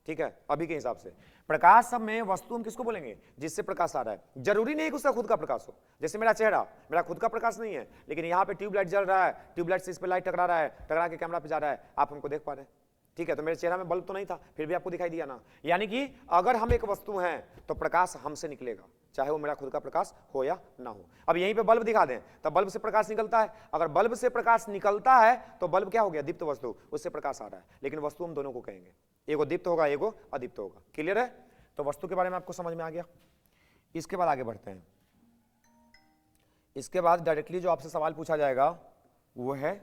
Speaker 1: ठीक है। अभी के हिसाब से प्रकाश में वस्तु हम किसको बोलेंगे, जिससे प्रकाश आ रहा है। जरूरी नहीं कि उसका खुद का प्रकाश हो, जैसे मेरा चेहरा, मेरा खुद का प्रकाश नहीं है, लेकिन यहाँ पे ट्यूबलाइट जल रहा है, ट्यूबलाइट से इस पे लाइट टकरा रहा है, टकरा के कैमरा पे जा रहा है, आप हमको देख पा रहे हैं, ठीक है। तो मेरे चेहरा में बल्ब तो नहीं था, फिर भी आपको दिखाई दिया ना। यानी कि अगर हम एक वस्तु हैं तो प्रकाश हमसे निकलेगा, चाहे वो मेरा खुद का प्रकाश हो या ना हो। अब यहीं पे बल्ब दिखा दें तब बल्ब से प्रकाश निकलता है, अगर बल्ब से प्रकाश निकलता है तो बल्ब क्या हो गया, दीप्त वस्तु, उससे प्रकाश आ रहा है। लेकिन वस्तु हम दोनों को कहेंगे, एगो दीप्त होगा एगो अदीप्त होगा। क्लियर है? तो वस्तु के बारे में आपको समझ में आ गया। इसके बाद आगे बढ़ते हैं। इसके बाद डायरेक्टली जो आपसे सवाल पूछा जाएगा वो है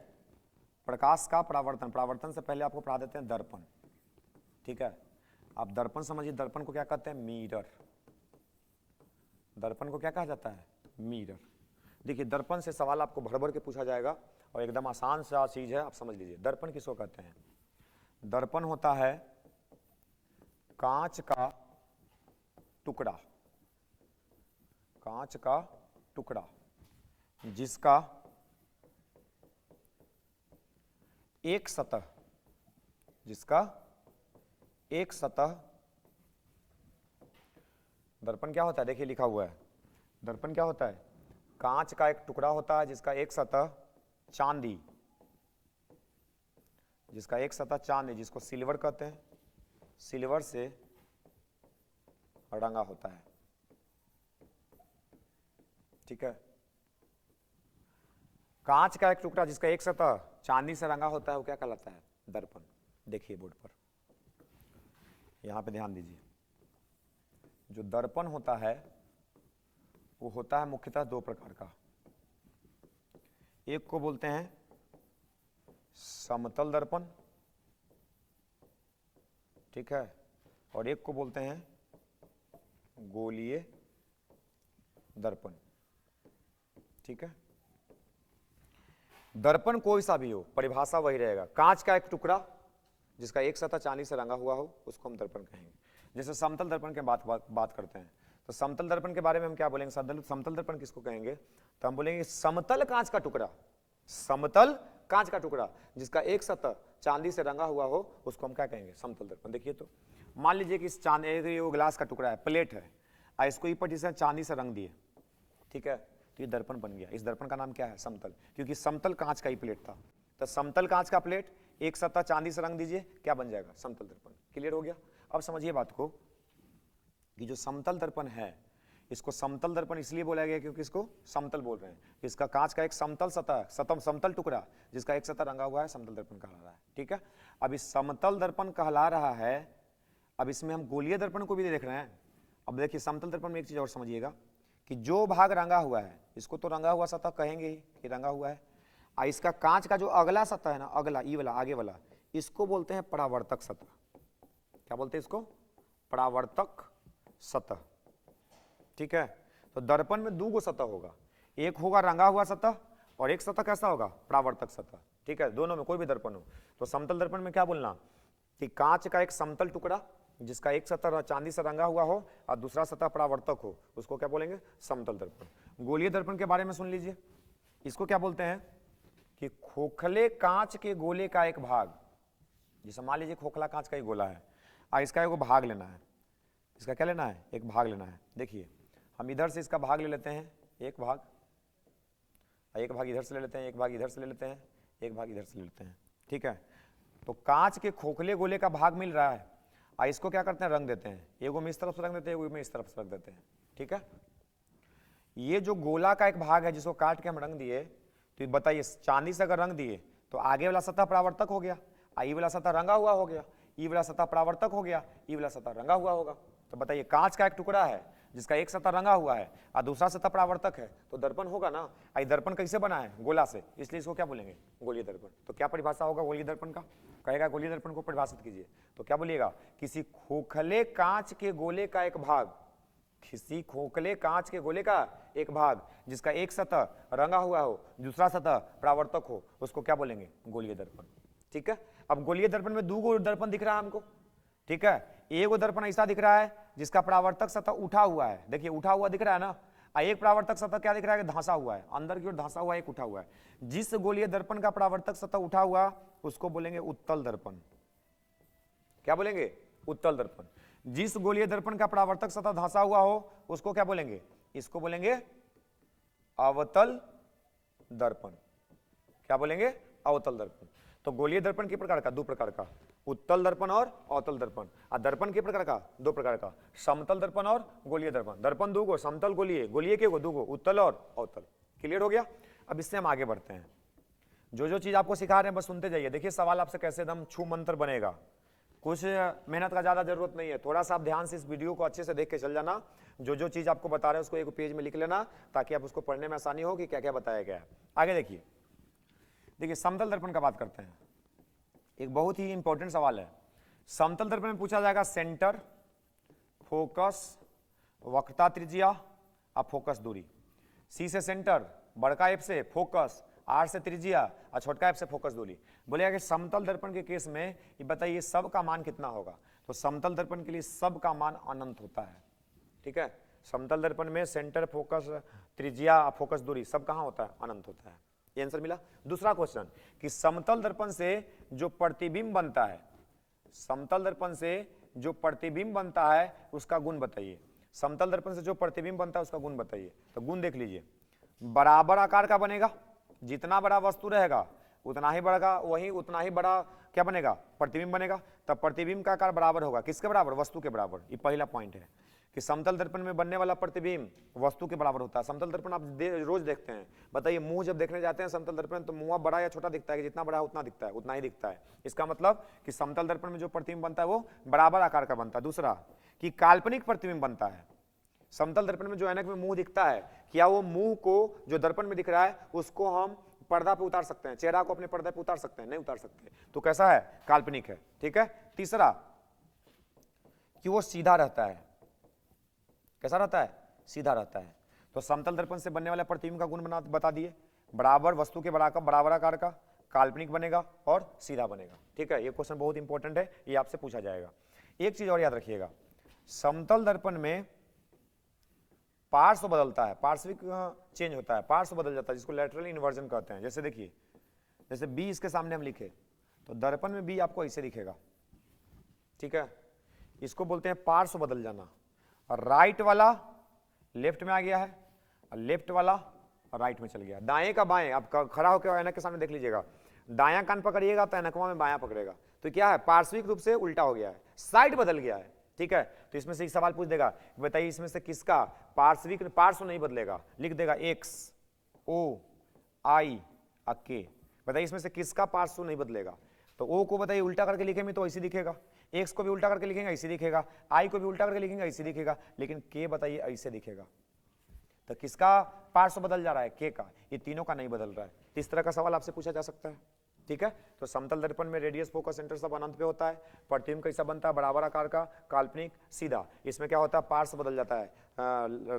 Speaker 1: प्रकाश का परावर्तन। परावर्तन से पहले आपको पढ़ा देते हैं दर्पण, ठीक है। आप दर्पण समझिए, दर्पण को क्या कहते हैं, मिरर। दर्पण को क्या कहा जाता है, मिरर। देखिए दर्पण से सवाल आपको भर भर के पूछा जाएगा और एकदम आसान सा चीज है, आप समझ लीजिए। दर्पण किसको कहते हैं, दर्पण होता है कांच का टुकड़ा, कांच का टुकड़ा जिसका एक सतह, जिसका एक सतह, दर्पण क्या होता है, देखिए लिखा हुआ है, दर्पण क्या होता है, कांच का एक टुकड़ा होता है जिसका एक सतह चांदी, जिसका एक सतह चांदी, जिसको सिल्वर कहते हैं, सिल्वर से रंगा होता है, ठीक है। कांच का एक टुकड़ा जिसका एक सतह चांदी से रंगा होता है, वो क्या कहलाता है, दर्पण। देखिए बोर्ड पर, यहां पे ध्यान दीजिए। जो दर्पण होता है वो होता है मुख्यतः 2 प्रकार का। एक को बोलते हैं समतल दर्पण, ठीक है, और एक को बोलते हैं गोलीय दर्पण, ठीक है। दर्पण कोई सा भी हो, परिभाषा वही रहेगा, कांच का एक टुकड़ा जिसका एक सतह चांदी से रंगा हुआ हो उसको हम दर्पण कहेंगे। जैसे समतल दर्पण के बात करते हैं तो समतल दर्पण के बारे में हम क्या बोलेंगे, समतल दर्पण किसको कहेंगे, तो हम बोलेंगे समतल कांच का टुकड़ा, समतल कांच का टुकड़ा जिसका एक सतह चांदी से रंगा हुआ हो उसको हम क्या कहेंगे, समतल दर्पण। देखिए तो मान लीजिए कि इस चांदी, वो ग्लास का टुकड़ा है, प्लेट है, और इसको ऊपर जिसे चांदी से रंग दिए, ठीक है, तो ये दर्पण बन गया। इस दर्पण का नाम क्या है, समतल, क्योंकि समतल कांच का ही प्लेट था। तो समतल कांच का प्लेट एक सतह चांदी से रंग दीजिए, क्या बन जाएगा, समतल दर्पण। क्लियर हो गया? अब समझिए बात को कि जो समतल दर्पण है इसको समतल दर्पण इसलिए बोला गया क्योंकि इसको समतल बोल रहे हैं। इसका कांच का एक समतल सतह, समतल टुकड़ा जिसका एक सतह रंगा हुआ है, समतल दर्पण कहला रहा है, ठीक है। अब इस समतल दर्पण कहला रहा है, अब इसमें हम गोलीय दर्पण को भी देख रहे हैं। अब देखिए समतल दर्पण में एक चीज और समझिएगा कि जो भाग रंगा हुआ है इसको तो रंगा हुआ सतह कहेंगे ही कि रंगा हुआ है, और इसका कांच का जो अगला सतह है ना, अगला ई वाला आगे वाला, इसको बोलते हैं परावर्तक सतह। क्या बोलते हैं इसको, परावर्तक सतह, ठीक है। तो दर्पण में 2 सतह होगा, एक होगा रंगा हुआ सतह और एक सतह कैसा होगा, परावर्तक सतह, ठीक है। दोनों में कोई भी दर्पण हो। तो समतल दर्पण में क्या बोलना कि कांच का एक समतल टुकड़ा जिसका एक सतह चांदी से रंगा हुआ हो और दूसरा सतह परावर्तक हो, उसको क्या बोलेंगे, समतल दर्पण। गोलीय दर्पण के बारे में सुन लीजिए, इसको क्या बोलते हैं कि खोखले कांच के गोले का एक भाग, जैसे मान लीजिए खोखला कांच का ही गोला है, इसका एगो भाग लेना है, इसका क्या लेना है, एक भाग लेना है। देखिए हम इधर से इसका भाग ले लेते हैं, एक भाग इधर से ले लेते हैं, एक भाग इधर से ले लेते हैं, एक भाग इधर से ले लेते हैं, ठीक है। तो कांच के खोखले गोले का भाग मिल रहा है, इसको क्या करते हैं, रंग देते हैं, एगो में इस तरफ से रंग देते हैं, एगो में इस तरफ से रंग देते हैं, ठीक है। ये जो गोला का एक भाग है जिसको काट के हम रंग दिए, तो बताइए चांदी से अगर रंग दिए तो आगे वाला सतह परावर्तक हो गया, ई वाला सतह रंगा हुआ हो गया, ई वाला सतह परावर्तक हो गया, ई वाला सतह रंगा हुआ होगा। तो बताइए कांच का एक टुकड़ा है जिसका एक सतह रंगा हुआ है और दूसरा सतह परावर्तक है, तो दर्पण होगा ना। आई दर्पण कैसे बना है, गोला से, इसलिए इसको क्या बोलेंगे, गोलीय दर्पण। तो क्या परिभाषा होगा गोलीय दर्पण का, कहेगा गोलीय दर्पण को परिभाषित कीजिए, तो क्या बोलिएगा, किसी खोखले कांच के गोले का एक भाग, किसी खोखले कांच के गोले का एक भाग जिसका एक सतह रंगा हुआ हो, दूसरा सतह परावर्तक हो, उसको क्या बोलेंगे, गोलीय दर्पण, ठीक है। अब गोलीय दर्पण में दो गो दर्पण दिख रहा है हमको, ठीक है। एक दर्पण ऐसा दिख रहा है जिसका परावर्तक सतह उठा हुआ है, देखिए उठा हुआ दिख रहा है ना, एक परावर्तक सतह क्या दिख रहा है, धंसा हुआ है, अंदर की ओर धंसा हुआ, एक उठा हुआ है। जिस गोलीय दर्पण का परावर्तक सतह उठा हुआ उसको बोलेंगे उत्तल दर्पण, क्या बोलेंगे, उत्तल दर्पण। जिस गोलीय दर्पण का परावर्तक सतह धंसा हुआ हो उसको क्या बोलेंगे, इसको बोलेंगे अवतल दर्पण, क्या बोलेंगे, अवतल दर्पण। तो गोलीय दर्पण के प्रकार का, दो प्रकार का, उत्तल दर्पण और अवतल दर्पण। दर्पण के प्रकार का, दो प्रकार का, समतल दर्पण और गोलीय दर्पण। दर्पण दो गो, समतल गोलीय, गोलीय के गो दो गो, उत्तल और अवतल। क्लियर हो गया। अब इससे हम आगे बढ़ते हैं, जो चीज आपको सिखा रहे हैं बस सुनते जाइए। देखिए सवाल आपसे कैसे एकदम छू मंत्र बनेगा, कुछ मेहनत का ज्यादा जरूरत नहीं है, थोड़ा सा आप ध्यान से इस वीडियो को अच्छे से देख के चल जाना। जो चीज आपको बता रहे हैं उसको एक पेज में लिख लेना ताकि आप उसको पढ़ने में आसानी हो कि क्या क्या बताया गया है। आगे देखिए, समतल दर्पण का बात करते हैं, एक बहुत ही इंपॉर्टेंट सवाल है। समतल दर्पण में पूछा जाएगा सेंटर, फोकस, वक्रता त्रिज्या और फोकस दूरी। सी से सेंटर, बड़का एफ से फोकस, आर से त्रिज्या और छोटका एफ से फोकस दूरी। बोलेगा कि समतल दर्पण के केस में ये बताइए सब का मान कितना होगा। तो समतल दर्पण के लिए सब का मान अनंत होता है, ठीक है। समतल दर्पण में सेंटर, फोकस, त्रिज्या, फोकस दूरी सब कहां होता है, अनंत होता है। ये आंसर मिला। दूसरा क्वेश्चन कि समतल दर्पण से जो प्रतिबिंब बनता है, समतल दर्पण से जो प्रतिबिंब बनता है उसका गुण बताइए। समतल दर्पण से जो प्रतिबिंब बनता है उसका गुण बताइए। तो गुण देख लीजिए, बराबर आकार का बनेगा, जितना बड़ा वस्तु रहेगा उतना ही बड़ा, वही उतना ही बड़ा क्या बनेगा, प्रतिबिंब बनेगा। तब प्रतिबिंब का आकार बराबर होगा, किसके बराबर, वस्तु के बराबर। ये पहला पॉइंट है कि समतल दर्पण में बनने वाला प्रतिबिंब वस्तु के बराबर होता है। समतल दर्पण आप रोज देखते हैं, बताइए मुंह जब देखने जाते हैं समतल दर्पण तो मुंह बड़ा या छोटा दिखता है, कि जितना बड़ा है उतना दिखता है, उतना ही दिखता है। इसका मतलब कि समतल दर्पण में जो प्रतिबिंब बनता है वो बराबर आकार का बनता है। दूसरा कि काल्पनिक प्रतिबिंब बनता है। समतल दर्पण में जो ऐनक में मुंह दिखता है, क्या वो मुंह को जो दर्पण में दिख रहा है उसको हम पर्दा पे उतार सकते हैं, चेहरा को अपने पर्दे पे उतार सकते हैं, नहीं उतार सकते। तो कैसा है, काल्पनिक है, ठीक है। तीसरा कि वो सीधा रहता है, कैसा रहता है, सीधा रहता है। तो समतल दर्पण से बनने वाले प्रतिबिंब का गुण बता दिए, बराबर वस्तु के बराबर आकार का, काल्पनिक बनेगा और सीधा बनेगा, ठीक है। ये क्वेश्चन बहुत इंपॉर्टेंट है, ये आपसे पूछा जाएगा। एक चीज और याद रखिएगा, समतल दर्पण में पार्श्व बदलता है, पार्श्विक चेंज होता है, पार्श्व बदल जाता है, जिसको लैटरल इन्वर्जन कहते हैं। जैसे देखिए, जैसे बी इसके सामने हम लिखे तो दर्पण में बी आपको ऐसे दिखेगा, ठीक है। इसको बोलते हैं पार्श्व बदल जाना। और राइट वाला लेफ्ट में आ गया है और लेफ्ट वाला राइट में चल गया। दाएं का बाएं, आप खड़ा होकर ऐनक के सामने देख लीजिएगा, दायां कान पकड़िएगा तो ऐनकवा में बायां पकड़ेगा, तो क्या है, पार्श्विक रूप से उल्टा हो गया है, साइड बदल गया है, ठीक है। तो इसमें से एक सवाल पूछ देगा, बताइए इसमें से किसका पार्श्विक, पार्श्व नहीं बदलेगा, लिख देगा एक्स ओ आई के, बताइए इसमें से किसका पार्श्व नहीं बदलेगा। तो ओ को बताइए उल्टा करके लिखेंगे तो ऐसे दिखेगा, एक्स को भी उल्टा करके लिखेंगे ऐसे दिखेगा, आई को भी उल्टा करके लिखेंगे ऐसे दिखेगा, लेकिन के बताइए ऐसे दिखेगा। तो किसका पार्श्व बदल जा रहा है, के का, ये तीनों का नहीं बदल रहा है। इस तरह का सवाल आपसे पूछा जा सकता है, ठीक है। तो समतल दर्पण में रेडियस, फोकस, सेंटर सब अनंत पे होता है। प्रतिबिंब कैसा बनता है, बराबर आकार का, काल्पनिक, सीधा। इसमें क्या होता है, पार्श्व बदल जाता है,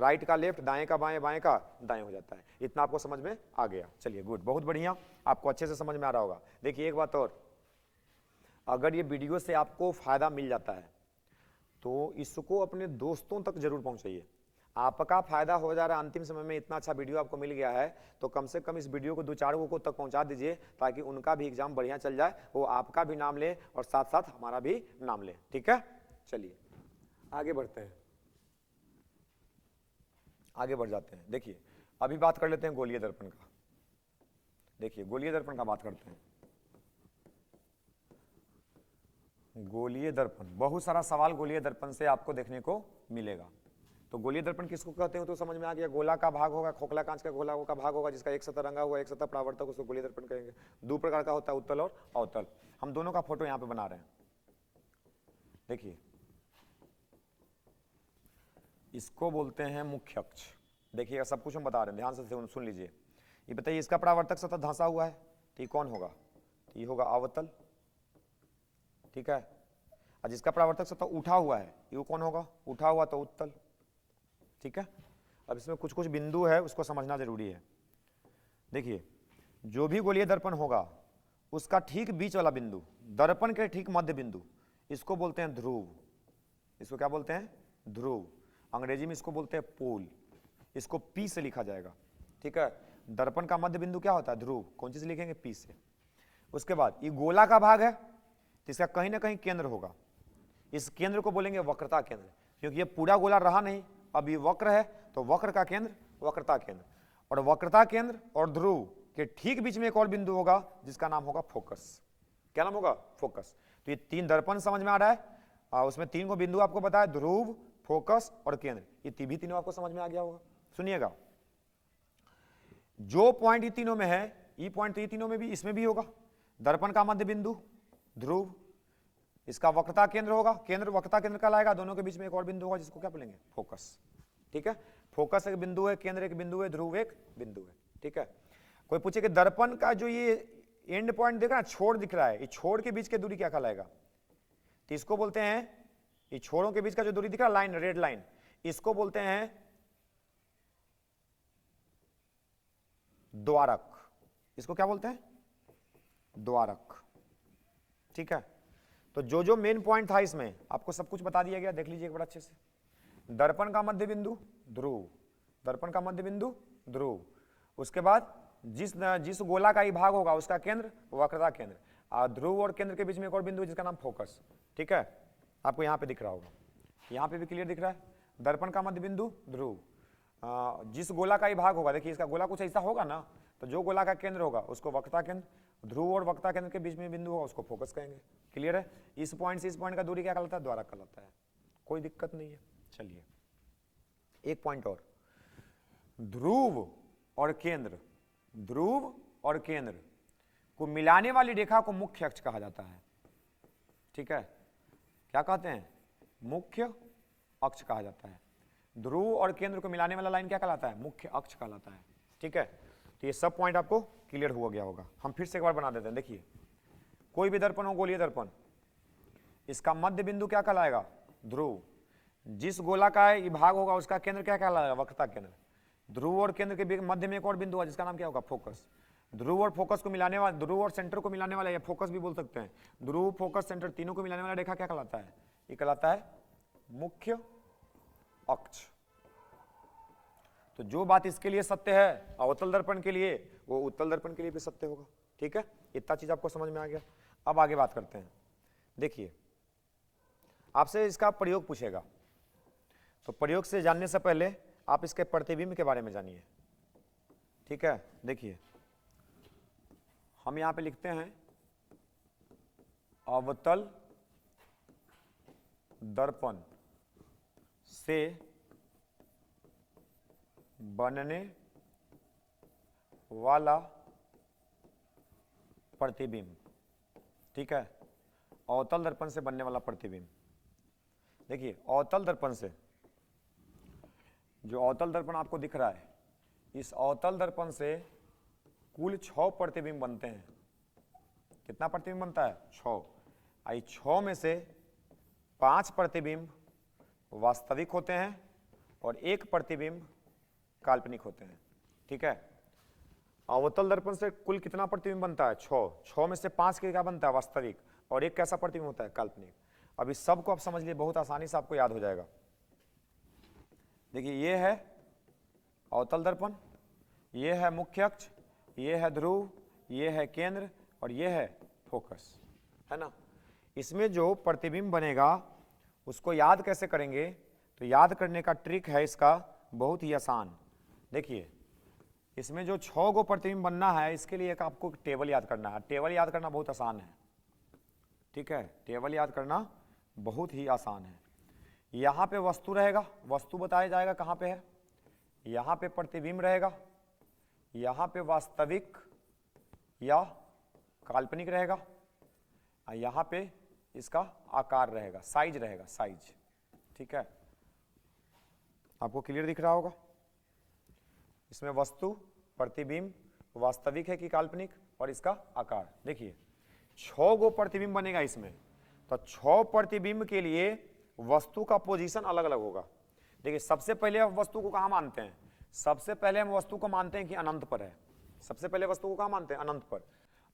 Speaker 1: राइट का लेफ्ट, दाएं का बाएं, बाएं का दाएं हो जाता है। इतना आपको समझ में आ गया, चलिए गुड, बहुत बढ़िया, आपको अच्छे से समझ में आ रहा होगा। देखिए एक बात और, अगर ये वीडियो से आपको फायदा मिल जाता है तो इसको अपने दोस्तों तक जरूर पहुंचाइए। आपका फायदा हो जा रहा है, अंतिम समय में इतना अच्छा वीडियो आपको मिल गया है तो कम से कम इस वीडियो को 2-4 लोगों को तक पहुंचा दीजिए ताकि उनका भी एग्जाम बढ़िया चल जाए, वो आपका भी नाम ले और साथ साथ हमारा भी नाम ले। ठीक है, चलिए आगे बढ़ते हैं, आगे बढ़ जाते हैं। देखिए अभी बात कर लेते हैं गोलीय दर्पण का। देखिए गोलीय दर्पण का बात करते हैं। गोलीय दर्पण, बहुत सारा सवाल गोलीय दर्पण से आपको देखने को मिलेगा। तो गोलीय दर्पण किसको कहते हैं तो समझ में आ गया, गोला का भाग होगा, खोखला कांच का गोला का भाग होगा जिसका एक सतह रंगा हुआ एक सतह परावर्तक, उसको गोलीय दर्पण कहेंगे। दो प्रकार का होता है, उत्तल और अवतल। हम दोनों का फोटो यहां पे बना रहे हैं। देखिए इसको बोलते हैं मुख्य अक्ष। देखिएगा सब कुछ हम बता रहे हैं, ध्यान से सुन लीजिए। ये बताइए इसका परावर्तक सतह धंसा हुआ है तो ये कौन होगा, तो ये होगा अवतल। ठीक है, और जिसका परावर्तक सतह उठा हुआ है ये कौन होगा, उठा हुआ तो उत्तल। ठीक है, अब इसमें कुछ कुछ बिंदु है उसको समझना जरूरी है। देखिए जो भी गोलीय दर्पण होगा उसका ठीक बीच वाला बिंदु, दर्पण के ठीक मध्य बिंदु, इसको बोलते हैं ध्रुव। इसको क्या बोलते हैं, ध्रुव। अंग्रेजी में इसको बोलते हैं पोल। इसको पी से लिखा जाएगा। ठीक है, दर्पण का मध्य बिंदु क्या होता है, ध्रुव। कौन सी से लिखेंगे, पी से। उसके बाद ये गोला का भाग है तो इसका कहीं ना कहीं केंद्र होगा। इस केंद्र को बोलेंगे वक्रता केंद्र, क्योंकि ये पूरा गोला रहा नहीं, अब ये वक्र है तो वक्र का केंद्र वक्रता केंद्र। और वक्रता केंद्र और ध्रुव के ठीक बीच में एक और बिंदु होगा जिसका नाम होगा फोकस। क्या नाम होगा, फोकस। तो ये 3 दर्पण समझ में आ रहा है, उसमें 3 को बिंदु आपको बताया, ध्रुव, फोकस और केंद्र। ये भी तीनों आपको समझ में आ गया होगा। सुनिएगा, जो पॉइंट ये तीनों में है, ये पॉइंट तो ये तीनों में भी, इसमें भी होगा। दर्पण का मध्य बिंदु ध्रुव, इसका वक्रता केंद्र होगा, केंद्र वक्रता केंद्र का लाएगा, दोनों के बीच में एक और बिंदु होगा जिसको क्या बोलेंगे, फोकस। ठीक है, फोकस एक बिंदु है, केंद्र एक बिंदु है, ध्रुव एक बिंदु है। ठीक है, कोई पूछे कि दर्पण का जो ये एंड पॉइंट दिख रहा है, छोर दिख रहा है, ये छोर के बीच की दूरी क्या कहलाएगा, तो इसको बोलते हैं, ये छोरों के बीच का जो दूरी दिख रहा है, लाइन, रेड लाइन, इसको बोलते हैं द्वारक। इसको क्या बोलते हैं, द्वारक। ठीक है, तो जो मेन पॉइंट था इसमें आपको सब कुछ बता दिया गया, देख लीजिए एक बार अच्छे से। दर्पण का मध्य बिंदु ध्रुव, दर्पण का मध्य बिंदु ध्रुव। उसके बाद जिस गोला का ही भाग होगा उसका केंद्र वक्रता केंद्र, और ध्रुव और केंद्र के बीच में एक और बिंदु जिसका नाम फोकस। ठीक है, आपको यहाँ पे दिख रहा होगा, यहाँ पे भी क्लियर दिख रहा है। दर्पण का मध्य बिंदु ध्रुव, जिस गोला का ही भाग होगा, देखिए इसका गोला कुछ ऐसा होगा ना, तो जो गोला का केंद्र होगा उसको वक्रता केंद्र, ध्रुव और वक्रता केंद्र के बीच में बिंदु होगा उसको फोकस कहेंगे। क्लियर है, इस पॉइंट से इस पॉइंट का दूरी क्या कहलाता है, द्वारक कहलाता है। कोई दिक्कत नहीं है। चलिए एक पॉइंट और, ध्रुव और केंद्र, ध्रुव और केंद्र को मिलाने वाली रेखा को मुख्य अक्ष कहा जाता है। ठीक है, क्या कहते हैं, मुख्य अक्ष कहा जाता है। ध्रुव और केंद्र को मिलाने वाला लाइन क्या कहलाता है, मुख्य अक्ष कहलाता है। ठीक है, तो ये सब पॉइंट आपको क्लियर हुआ गया होगा। हम फिर से एक बार बना देते हैं। देखिए कोई भी दर्पण हो, गोलीय दर्पण, इसका मध्य बिंदु क्या कहलाएगा, ध्रुव। जिस गोला का ये भाग होगा उसका केंद्र क्या कहलाएगा, वक्रता केंद्र। ध्रुव और केंद्र के मध्य में एक और बिंदु है जिसका नाम क्या होगा, फोकस। ध्रुव और फोकस को मिलाने वाला, ध्रुव और सेंटर को मिलाने वाला, या फोकस भी बोल सकते हैं, ध्रुव, फोकस, सेंटर तीनों को मिलाने वाला रेखा क्या कहलाता है, ये कहलाता है मुख्य अक्ष। तो जो बात इसके लिए सत्य है अवतल दर्पण के लिए, वो उत्तल दर्पण के लिए भी सत्य होगा। ठीक है, इतना चीज आपको समझ में आ गया। अब आगे बात करते हैं। देखिए आपसे इसका प्रयोग पूछेगा, तो प्रयोग से जानने से पहले आप इसके प्रतिबिंब के बारे में जानिए। ठीक है, देखिए हम यहां पे लिखते हैं अवतल दर्पण से बनने वाला प्रतिबिंब। ठीक है, अवतल दर्पण से बनने वाला प्रतिबिंब। देखिए अवतल दर्पण से, जो अवतल दर्पण आपको दिख रहा है, इस अवतल दर्पण से कुल 6 प्रतिबिंब बनते हैं। कितना प्रतिबिंब बनता है, 6। आई 6 में से 5 प्रतिबिंब वास्तविक होते हैं और 1 प्रतिबिंब काल्पनिक होते हैं। ठीक है, अवतल दर्पण से कुल कितना प्रतिबिंब बनता है, 6। 6 में से 5 के क्या बनता है, वास्तविक, और 1 कैसा प्रतिबिंब होता है, काल्पनिक। अब इस सब को आप समझ लिए, बहुत आसानी से आपको याद हो जाएगा। देखिए ये है अवतल दर्पण, ये है मुख्य अक्ष, ये है ध्रुव, ये है केंद्र और ये है फोकस, है ना। इसमें जो प्रतिबिंब बनेगा उसको याद कैसे करेंगे, तो याद करने का ट्रिक है इसका बहुत ही आसान। देखिए इसमें जो 6 गो प्रतिबिंब बनना है, इसके लिए एक आपको टेबल याद करना है। टेबल याद करना बहुत आसान है, ठीक है, टेबल याद करना बहुत ही आसान है। यहाँ पे वस्तु रहेगा, वस्तु बताया जाएगा कहाँ पे है, यहाँ पे प्रतिबिंब रहेगा, यहाँ पे वास्तविक या काल्पनिक रहेगा, और यहाँ पे इसका आकार रहेगा, साइज रहेगा, साइज, ठीक है। आपको क्लियर दिख रहा होगा। इसमें वस्तु, प्रतिबिंब, वास्तविक है कि काल्पनिक और इसका आकार। देखिए 6 गो प्रतिबिंब बनेगा इसमें, तो 6 प्रतिबिंब के लिए वस्तु का पोजीशन अलग अलग होगा। देखिए सबसे पहले हम वस्तु को कहाँ मानते हैं, सबसे पहले हम वस्तु को मानते हैं कि अनंत पर है। सबसे पहले वस्तु को कहाँ मानते हैं, अनंत पर।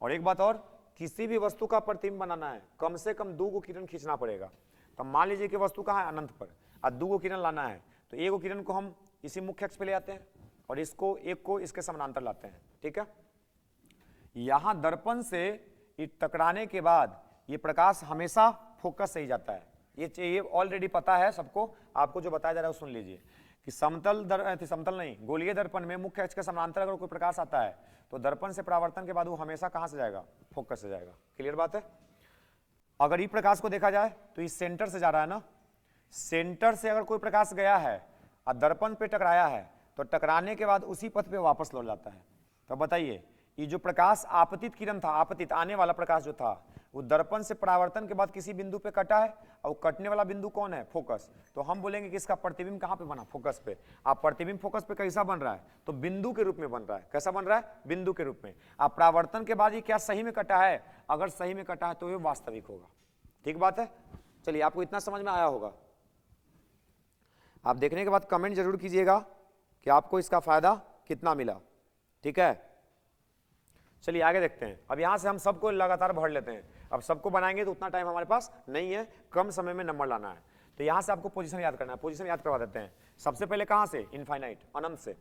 Speaker 1: और एक बात और, किसी भी वस्तु का प्रतिबिंब बनाना है कम से कम 2 गो किरण खींचना पड़ेगा। तो मान लीजिए कि वस्तु कहाँ है, अनंत पर, और 2 गो किरण लाना है, तो 1 गो किरण को हम इसी मुख्य अक्ष पे ले आते हैं और इसको एक को इसके समानांतर लाते हैं, ठीक है। यहां दर्पण से टकराने के बाद ये प्रकाश हमेशा फोकस से ही जाता है। ये ऑलरेडी पता है सबको, आपको जो बताया जा रहा है वो सुन लीजिए कि समतल नहीं, गोलीय दर्पण में मुख्य अक्ष के समानांतर अगर कोई प्रकाश आता है तो दर्पण से परावर्तन के बाद वो हमेशा कहां से जाएगा, फोकस से जाएगा। क्लियर बात है। अगर ये प्रकाश को देखा जाए तो इस सेंटर से जा रहा है ना, सेंटर से अगर कोई प्रकाश गया है और दर्पण पे टकराया है तो टकराने के बाद उसी पथ पे वापस लौट जाता है। तो बताइए ये जो प्रकाश आपतित किरण था, आपतित आने वाला प्रकाश जो था, वो दर्पण से परावर्तन के बाद किसी बिंदु पे कटा है, और कटने वाला बिंदु कौन है, फोकस। तो हम बोलेंगे कि इसका प्रतिबिंब कहां पे बना, फोकस पे। आप प्रतिबिंब फोकस पे कैसा बन रहा है, तो बिंदु के रूप में बन रहा है। कैसा बन रहा है, बिंदु के रूप में। आप परावर्तन के बाद ये क्या सही में कटा है, अगर सही में कटा है तो ये वास्तविक होगा। ठीक बात है। चलिए आपको इतना समझ में आया होगा। आप देखने के बाद कमेंट जरूर कीजिएगा कि आपको इसका फायदा कितना मिला, ठीक है। चलिए आगे देखते हैं। अब यहां से हम सबको लगातार भर लेते हैं। अब सबको बनाएंगे तो उतना टाइम हमारे पास नहीं है, कम समय में नंबर लाना है। तो यहां से आपको पोजीशन याद करना है, पोजीशन याद करवा देते हैं। सबसे पहले कहां से, इनफाइनाइट, अनंत से।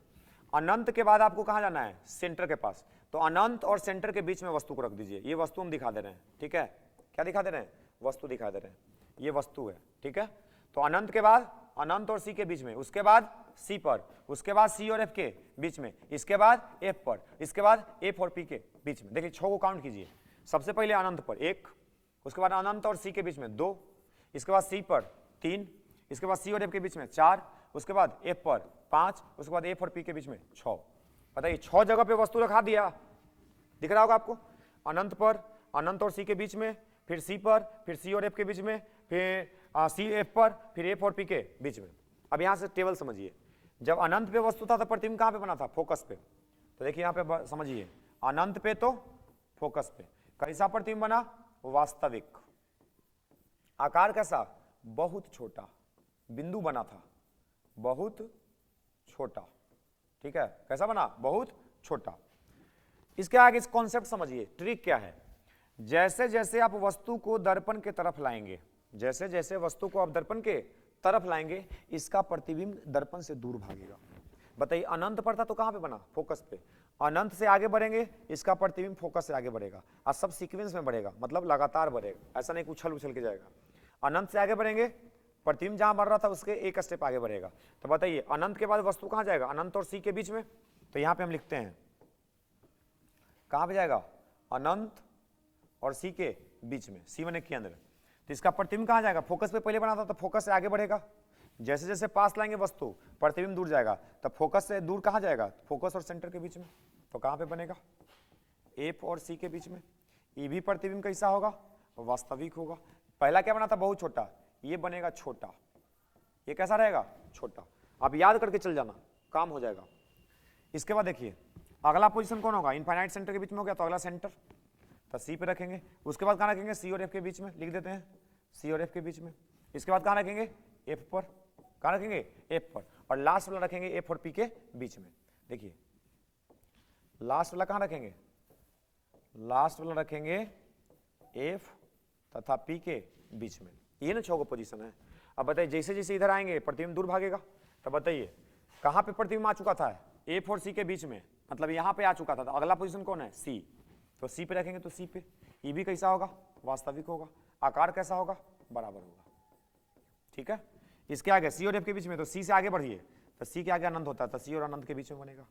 Speaker 1: अनंत के बाद आपको कहां जाना है, सेंटर के पास। तो अनंत और सेंटर के बीच में वस्तु को रख दीजिए। ये वस्तु हम दिखा दे रहे हैं, ठीक है। क्या दिखा दे रहे हैं, वस्तु दिखा दे रहे हैं। ये वस्तु है, ठीक है। तो अनंत के बाद अनंत और सी के बीच में, उसके बाद सी पर, उसके बाद सी और एफ के बीच में, इसके बाद एफ पर, इसके बाद एफ और पी के बीच में। देखिए 6 को काउंट कीजिए। सबसे पहले अनंत पर 1, उसके बाद अनंत और सी के बीच में 2, इसके बाद सी पर 3, इसके बाद सी और एफ के बीच में 4, उसके बाद एफ पर 5, उसके बाद एफ और पी के बीच में 6। बताइए 6 जगह पे वस्तु रखा दिया, दिख रहा होगा आपको। अनंत पर, अनंत और सी के बीच में, फिर सी पर, फिर सी और एफ के बीच में, फिर सी एफ पर, फिर एफ और पी के बीच में। अब यहां से टेबल समझिए। जब अनंत पे वस्तु था तो प्रतिबिंब कहां पे बना था, फोकस पे। तो देखिए यहां पे समझिए, अनंत पे तो फोकस पे। कैसा प्रतिबिंब बना, वास्तविक। आकार कैसा, बहुत छोटा। बिंदु बना था बहुत छोटा, ठीक है। कैसा बना, बहुत छोटा। इसके आगे इस कॉन्सेप्ट समझिए, ट्रिक क्या है। जैसे जैसे आप वस्तु को दर्पण के तरफ लाएंगे, जैसे जैसे वस्तु को आप दर्पण के तरफ लाएंगे, इसका प्रतिबिंब दर्पण से दूर भागेगा। बताइए अनंत पर था तो कहां पे बना, फोकस पे। अनंत से आगे बढ़ेंगे, इसका प्रतिबिंब फोकस से आगे बढ़ेगा, और सब सीक्वेंस में बढ़ेगा, मतलब लगातार बढ़ेगा, ऐसा नहीं उछल उछल के जाएगा। अनंत से आगे बढ़ेंगे, प्रतिबिंब जहां बढ़ रहा था उसके एक स्टेप आगे बढ़ेगा। तो बताइए अनंत के बाद वस्तु कहां जाएगा, अनंत और सी के बीच में। तो यहां पे हम लिखते हैं कहां पे जाएगा, अनंत और सी के बीच में, सी माने केंद्र। तो इसका प्रतिबिंब कहां जाएगा, फोकस पे पहले बना था तो फोकस से आगे बढ़ेगा। जैसे जैसे पास लाएंगे वस्तु, प्रतिबिंब दूर जाएगा। तो फोकस से दूर कहां जाएगा, फोकस और सेंटर के बीच में। तो कहां पे बनेगा, एफ और सी के बीच में। ये भी प्रतिबिंब कैसा होगा, वास्तविक होगा। पहला क्या बना था, बहुत छोटा, ये बनेगा छोटा। ये कैसा रहेगा, छोटा। आप याद करके चल जाना, काम हो जाएगा। इसके बाद देखिए अगला पोजीशन कौन होगा, इनफाइनाइट सेंटर के बीच में हो गया, तो अगला सेंटर तो सी पे रखेंगे। उसके बाद कहां रखेंगे, सी और एफ के बीच में, लिख देते हैं सी और एफ के बीच में। इसके बाद कहां रखेंगे, एफ पर, कहां रखेंगे, एफ पर। और लास्ट वाला रखेंगे एफ और पी के बीच में। देखिए लास्ट वाला कहां रखेंगे, लास्ट वाला रखेंगे एफ तथा पी के बीच में। ये ना 6 पोजीशन है। अब बताइए जैसे जैसे इधर आएंगे प्रतिबिंब दूर भागेगा, तो बताइए कहां पे प्रतिबिंब आ चुका था, F और C के बीच में, मतलब यहां पे आ चुका था। तो अगला पोजीशन कौन है, C। तो C पे रखेंगे तो C पे, ये भी कैसा होगा, वास्तविक होगा। आकार कैसा होगा, बराबर होगा। ठीक है, इसके आगे C और F के बीच में, तो C से आगे बढ़िए, तो C के आगे अनंत होता है, तो C और अनंत के बीच में बनेगा।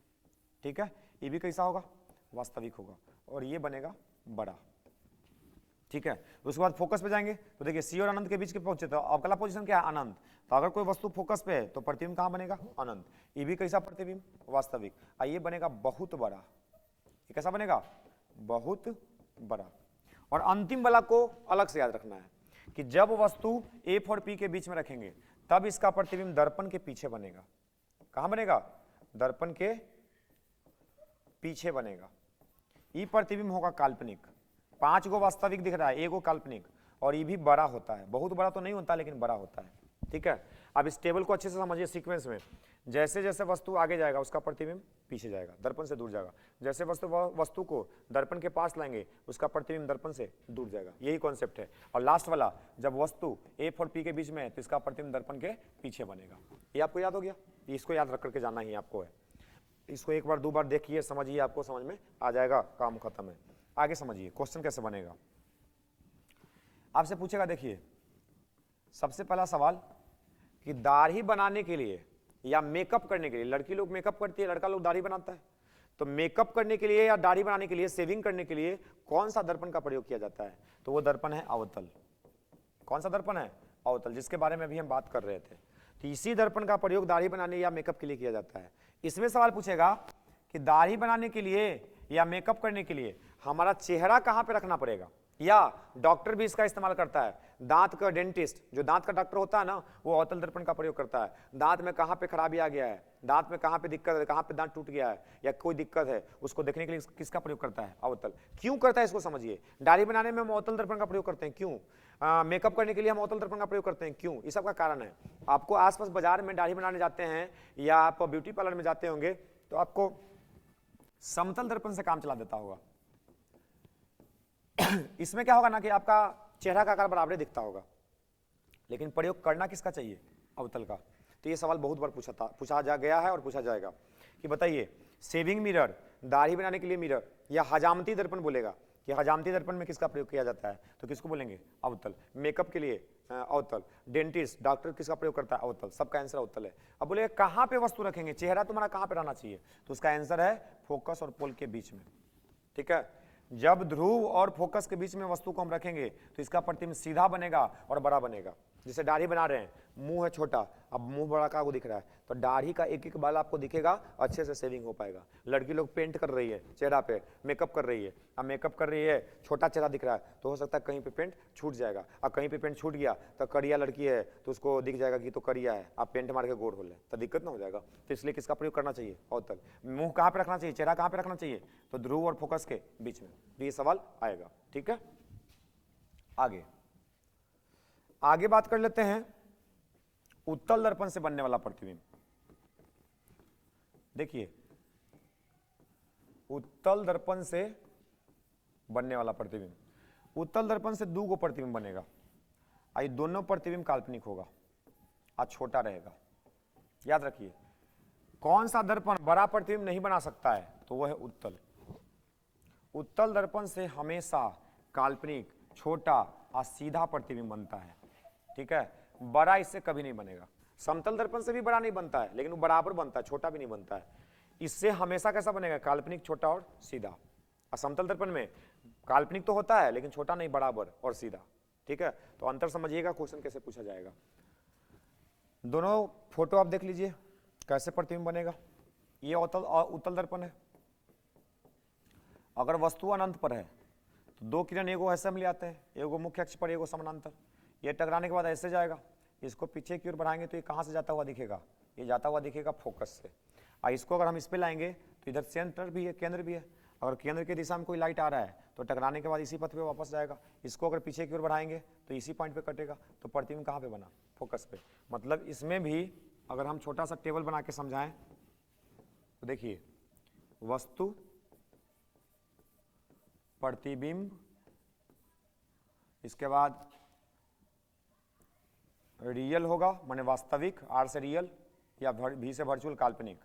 Speaker 1: ठीक है, ये भी कैसा होगा, वास्तविक होगा, और ये बनेगा बड़ा। ठीक है, उसके बाद फोकस पे जाएंगे, तो देखिए C और अनंत के बीच के पहुंचे, तो अगला पोजीशन क्या है, अनंत। तो अगर कोई वस्तु फोकस पे है तो प्रतिबिंब कहां बनेगा, अनंत। ये भी कैसा प्रतिबिंब, वास्तविक। ये बनेगा बहुत बड़ा। ये कैसा बनेगा, बहुत बड़ा। और अंतिम वाला को अलग से याद रखना है कि जब वस्तु F और P के बीच में रखेंगे तब इसका प्रतिबिंब दर्पण के पीछे बनेगा। कहां बनेगा, दर्पण के पीछे बनेगा। ये प्रतिबिंब होगा काल्पनिक। 5 गो वास्तविक दिख रहा है, 1 गो काल्पनिक, और ये भी बड़ा होता है, बहुत बड़ा तो नहीं होता लेकिन बड़ा होता है। ठीक है, अब इस टेबल को अच्छे से समझिए सीक्वेंस में। जैसे जैसे वस्तु आगे जाएगा उसका प्रतिबिंब पीछे जाएगा, दर्पण से दूर जाएगा। जैसे वस्तु को दर्पण के पास लाएंगे उसका प्रतिबिंब दर्पण से दूर जाएगा, यही कॉन्सेप्ट है। और लास्ट वाला, जब वस्तु F और P के बीच में है तो इसका प्रतिबिंब दर्पण के पीछे बनेगा। ये आपको याद हो गया, इसको याद रख करके जाना ही आपको है। इसको एक बार 2 बार देखिए, समझिए, आपको समझ में आ जाएगा, काम खत्म है। आगे समझिए क्वेश्चन कैसे बनेगा। आपसे पूछेगा, देखिए सबसे पहला सवाल कि दाढ़ी बनाने के लिए या मेकअप करने के लिए, लड़की लोग मेकअप करती है, लड़का लोग दाढ़ी बनाता है, तो मेकअप करने के लिए या दाढ़ी बनाने के लिए, शेविंग करने के लिए कौन सा दर्पण का प्रयोग किया जाता है, तो वो दर्पण है अवतल। कौन सा दर्पण है, अवतल, जिसके बारे में अभी हम बात कर रहे थे। तो इसी दर्पण का प्रयोग दाढ़ी बनाने या मेकअप के लिए किया जाता है। इसमें सवाल पूछेगा कि दाढ़ी बनाने के लिए या मेकअप करने के लिए हमारा चेहरा कहां पे रखना पड़ेगा, या डॉक्टर भी इसका इस्तेमाल करता है। दांत का डेंटिस्ट, जो दांत का डॉक्टर होता है ना, वो अवतल दर्पण का प्रयोग करता है। दांत में कहां पे खराबी आ गया है, दांत में कहां पे दिक्कत है, कहां पे दांत टूट गया है या कोई दिक्कत है, उसको देखने के लिए किसका प्रयोग करता है, अवतल। क्यों करता है इसको समझिए। दाढ़ी बनाने में हम अवतल दर्पण का प्रयोग करते हैं, क्यों। मेकअप करने के लिए हम अवतल दर्पण का प्रयोग करते हैं, क्यों। इस सब का कारण है। आपको आसपास बाजार में दाढ़ी बनाने जाते हैं या आप ब्यूटी पार्लर में जाते होंगे तो आपको समतल दर्पण से काम चला देता होगा। इसमें क्या होगा ना कि आपका चेहरा का आकार बराबर दिखता होगा, लेकिन प्रयोग करना किसका चाहिए, अवतल का। तो ये सवाल बहुत बार पूछा जा गया है और पूछा जाएगा कि बताइए शेविंग मिरर, दाढ़ी बनाने के लिए मिरर, या हजामती दर्पण बोलेगा कि हजामती दर्पण में किसका प्रयोग किया जाता है, तो किसको बोलेंगे, अवतल। मेकअप के लिए अवतल, डेंटिस्ट, डॉक्टर किसका प्रयोग करता है, अवतल। सबका आंसर अवतल है। अब बोले कहां पे वस्तु रखेंगे, चेहरा तुम्हारा कहां पे रहना चाहिए, तो उसका आंसर है फोकस और पोल के बीच में। ठीक है, जब ध्रुव और फोकस के बीच में वस्तु को हम रखेंगे तो इसका प्रतिबिंब सीधा बनेगा और बड़ा बनेगा। जैसे दाढ़ी बना रहे हैं, मुंह है छोटा, अब मुंह बड़ा का दिख रहा है, तो दाढ़ी का एक एक बाल आपको दिखेगा, अच्छे से शेविंग हो पाएगा। लड़की लोग पेंट कर रही है चेहरा पे, मेकअप कर रही है, अब मेकअप कर रही है, छोटा चेहरा दिख रहा है, तो हो सकता है कहीं पे पेंट छूट जाएगा। अब कहीं पे पेंट छूट गया तो करिया लड़की है तो उसको दिख जाएगा कि तो करिया है, आप पेंट मार के गोर हो ले, तो दिक्कत ना हो जाएगा। तो इसलिए किसका प्रयोग करना चाहिए, अवतल। मुंह कहाँ पे रखना चाहिए, चेहरा कहाँ पे रखना चाहिए, तो ध्रुव और फोकस के बीच में। तो ये सवाल आएगा। ठीक है, आगे बात कर लेते हैं उत्तल दर्पण से बनने वाला प्रतिबिंब। देखिए उत्तल दर्पण से बनने वाला प्रतिबिंब, उत्तल दर्पण से 2 गो प्रतिबिंब बनेगा। ये दोनों प्रतिबिंब काल्पनिक होगा और छोटा रहेगा। याद रखिए कौन सा दर्पण बड़ा प्रतिबिंब नहीं बना सकता है, तो वह है उत्तल। उत्तल दर्पण से हमेशा काल्पनिक, छोटा और सीधा प्रतिबिंब बनता है। ठीक है, बड़ा इससे कभी नहीं बनेगा। समतल दर्पण से भी बड़ा नहीं बनता है, लेकिन वो बराबर बनता है, छोटा भी नहीं बनता है। इससे हमेशा कैसा बनेगा, काल्पनिक, छोटा और सीधा। और समतल दर्पण में काल्पनिक तो होता है लेकिन छोटा नहीं, बराबर और सीधा। ठीक है, तो अंतर समझिएगा, क्वेश्चन कैसे पूछा जाएगा। दोनों फोटो आप देख लीजिए कैसे प्रतिबिंब बनेगा। ये उत्तल दर्पण है। अगर वस्तु अनंत पर है तो 2 किरण एगो ऐसे हम ले आते हैं, एगो मुख्य अक्ष पर, एगो समानांतर। ये टकराने के बाद ऐसे जाएगा, इसको पीछे की ओर बढ़ाएंगे तो ये कहाँ से जाता हुआ दिखेगा, ये जाता हुआ दिखेगा फोकस से। और इसको अगर हम इस पे लाएंगे तो इधर सेंटर भी है, केंद्र भी है। अगर केंद्र की दिशा में कोई लाइट आ रहा है तो टकराने के बाद इसी पथ पे वापस जाएगा। इसको अगर पीछे की ओर बढ़ाएंगे तो इसी पॉइंट पे कटेगा। तो प्रतिबिंब कहाँ पे बना, फोकस पे। मतलब इसमें भी अगर हम छोटा सा टेबल बना के समझाएं तो देखिए वस्तु, प्रतिबिंब, इसके बाद रियल होगा, माने वास्तविक, आर से रियल, या भी से वर्चुअल काल्पनिक,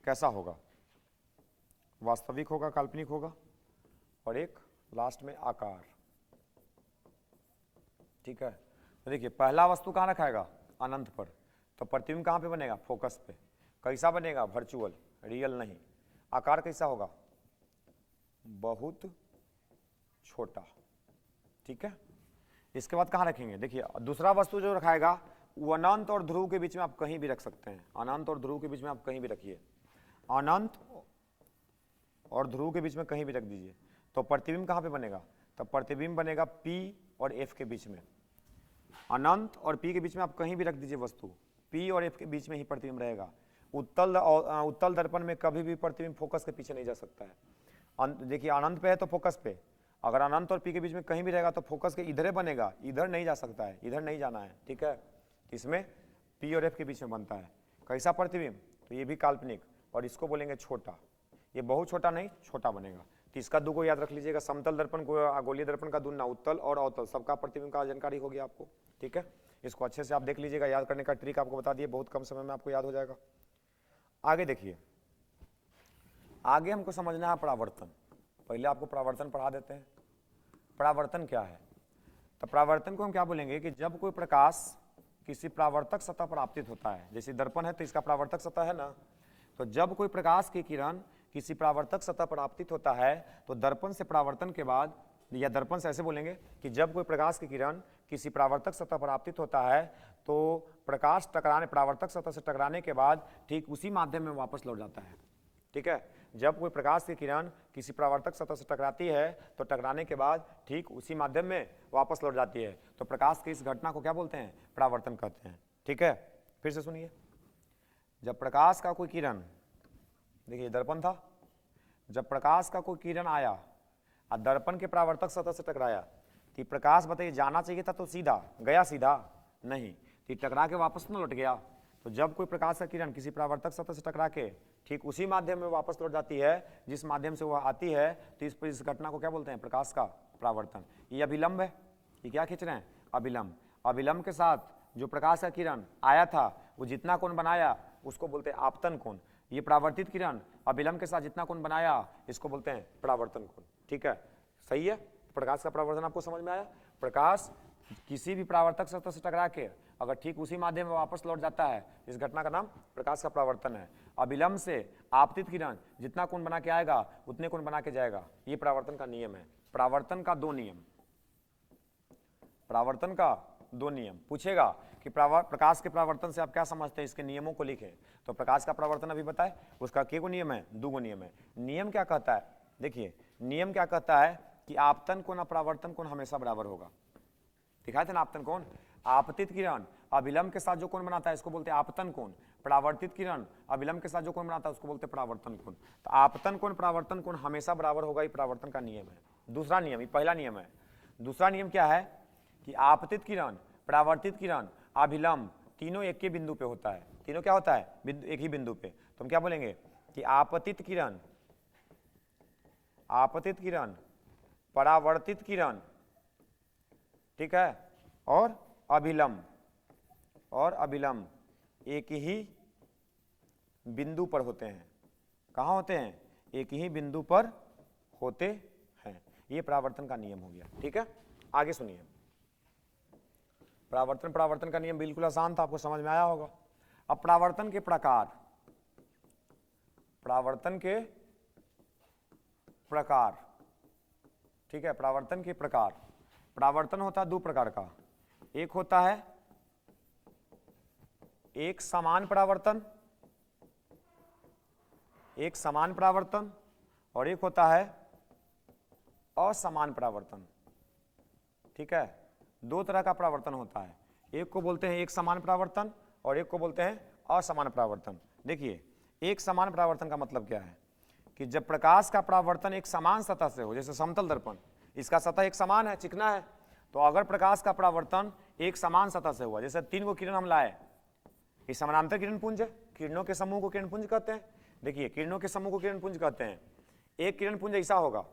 Speaker 1: कैसा होगा? वास्तविक होगा, काल्पनिक होगा, और एक लास्ट में आकार। ठीक है, तो देखिए पहला वस्तु कहाँ रखाएगा? अनंत पर, तो प्रतिबिंब कहाँ पे बनेगा? फोकस पे। कैसा बनेगा? वर्चुअल, रियल नहीं। आकार कैसा होगा? बहुत छोटा। ठीक है, इसके बाद कहाँ रखेंगे? देखिए दूसरा वस्तु जो रखाएगा वो अनंत और ध्रुव के बीच में आप कहीं भी रख सकते हैं। अनंत और ध्रुव के बीच में आप कहीं भी रखिए, अनंत और ध्रुव के बीच में कहीं भी रख दीजिए। तो प्रतिबिंब कहाँ पे बनेगा? तो प्रतिबिंब बनेगा P और F के बीच में। अनंत और P के बीच में आप कहीं भी रख दीजिए वस्तु, P और F के बीच में ही प्रतिबिंब रहेगा। उत्तल दर्पण में कभी भी प्रतिबिंब फोकस के पीछे नहीं जा सकता है। देखिए अनंत पे है तो फोकस पे, अगर अनंत और P के बीच में कहीं भी रहेगा तो फोकस के इधर बनेगा, इधर नहीं जा सकता है, इधर नहीं जाना है। ठीक है, इसमें P और F के बीच में बनता है। कैसा प्रतिबिंब? तो ये भी काल्पनिक, और इसको बोलेंगे छोटा। ये बहुत छोटा नहीं, छोटा बनेगा। तो इसका दो को याद रख लीजिएगा, समतल दर्पण को गोलीय दर्पण का दुना, उत्तल और अवतल सबका प्रतिबिंब का जानकारी हो गया आपको। ठीक है, इसको अच्छे से आप देख लीजिएगा, याद करने का ट्रिक आपको बता दिए, बहुत कम समय में आपको याद हो जाएगा। आगे देखिए, आगे हमको समझना है परावर्तन। पहले आपको परावर्तन पढ़ा देते हैं। परावर्तन क्या है? तो परावर्तन को हम क्या बोलेंगे कि जब कोई प्रकाश किसी परावर्तक सतह पर आपतित होता है, जैसे दर्पण है तो इसका परावर्तक सतह है ना, तो जब कोई प्रकाश की किरण किसी परावर्तक सतह पर आपतित होता है तो दर्पण से परावर्तन के बाद, या दर्पण से ऐसे बोलेंगे कि जब कोई प्रकाश की किरण किसी परावर्तक सतह पर आपतित होता है तो प्रकाश परावर्तक सतह से टकराने के बाद ठीक उसी माध्यम में वापस लौट जाता है। ठीक है, जब कोई प्रकाश की किरण किसी परावर्तक सतह से टकराती है तो टकराने के बाद ठीक उसी माध्यम में वापस लौट जाती है। तो प्रकाश की इस घटना को क्या बोलते हैं? परावर्तन कहते हैं। ठीक है, फिर से सुनिए, जब प्रकाश का कोई किरण, देखिए दर्पण था, जब प्रकाश का कोई किरण आया और दर्पण के परावर्तक सतह से टकराया, तो प्रकाश बताइए जाना चाहिए था तो सीधा गया? सीधा नहीं, तो टकरा के वापस न लौट गया। तो जब कोई प्रकाश का किरण किसी परावर्तक सतह से टकरा के ठीक उसी माध्यम में वापस लौट जाती है जिस माध्यम से वह आती है, तो इस घटना को क्या बोलते हैं? प्रकाश का परावर्तन। ये अभिलंब है, ये क्या खींच रहे हैं? अभिलंब। अभिलंब के साथ जो प्रकाश का किरण आया था वो जितना कोण बनाया उसको बोलते हैं आपतन कोण। ये परावर्तित किरण अभिलंब के साथ जितना कोण बनाया इसको बोलते हैं परावर्तन कोण। ठीक है, सही है। प्रकाश का परावर्तन आपको समझ में आया? प्रकाश किसी भी परावर्तक सतह से टकरा के अगर ठीक उसी माध्यम में वापस लौट जाता है, इस घटना का नाम प्रकाश का परावर्तन है। अभिलंब से आपतित किरण जितना कोण बना के आएगा उतने कोण बना के जाएगा, ये परावर्तन का नियम है। परावर्तन का दो नियम, परावर्तन का दो नियम। पूछेगा कि प्रकाश के परावर्तन से आप क्या समझते हैं, इसके नियमों को लिखें। तो प्रकाश का परावर्तन अभी बताए, उसका कितने नियम है? दो नियम है। नियम क्या कहता है? देखिए नियम क्या कहता है कि आपतन कोण और परावर्तन कोण हमेशा बराबर होगा। दिखाए थे ना आपतन कोण? आपतित किरण अभिलंब के साथ जो कोण बनाता है इसको बोलते हैं आपतन कोण। परावर्तित किरण अभिलंब के साथ जो कोण बनाता है उसको बोलते हैं परावर्तन कोण। तो आपतन कोण परावर्तन कोण हमेशा बराबर होगा, ये परावर्तन का नियम है। दूसरा नियम, ये पहला नियम है। दूसरा नियम क्या है कि आपतित किरण, परावर्तित किरण, अभिलंब तीनों एक के बिंदु पे होता है। तीनों क्या होता है? एक ही बिंदु पे। तो हम क्या बोलेंगे कि आपतित किरण, आपतित किरण, परावर्तित किरण, ठीक है, और अभिलंब एक ही बिंदु पर होते हैं। कहाँ होते हैं? एक ही बिंदु पर होते हैं। ये परावर्तन का नियम हो गया। ठीक है, आगे सुनिए। परावर्तन का नियम बिल्कुल आसान था, आपको समझ में आया होगा। अब परावर्तन के प्रकार, परावर्तन के प्रकार, ठीक है, परावर्तन के प्रकार। परावर्तन होता है दो प्रकार का, एक होता है एक समान परावर्तन, एक समान परावर्तन, और एक होता है असमान परावर्तन। ठीक है, दो तरह का परावर्तन होता है, एक को बोलते हैं एक समान परावर्तन और एक को बोलते हैं असमान परावर्तन। देखिए एक समान परावर्तन का मतलब क्या है कि जब प्रकाश का परावर्तन एक समान सतह से हो, जैसे समतल दर्पण, इसका सतह एक समान है, चिकना है, तो अगर प्रकाश का परावर्तन एक समान सतह से हुआ, जैसे तीन को किरण हम लाए, ये समानांतर किरण पुंज है, किरणों के समूह को किरण पुंज कहते हैं। देखिए किरणों के समूह को किरण पुंज कहते हैं। एक किरण पुंज ऐसा होगा,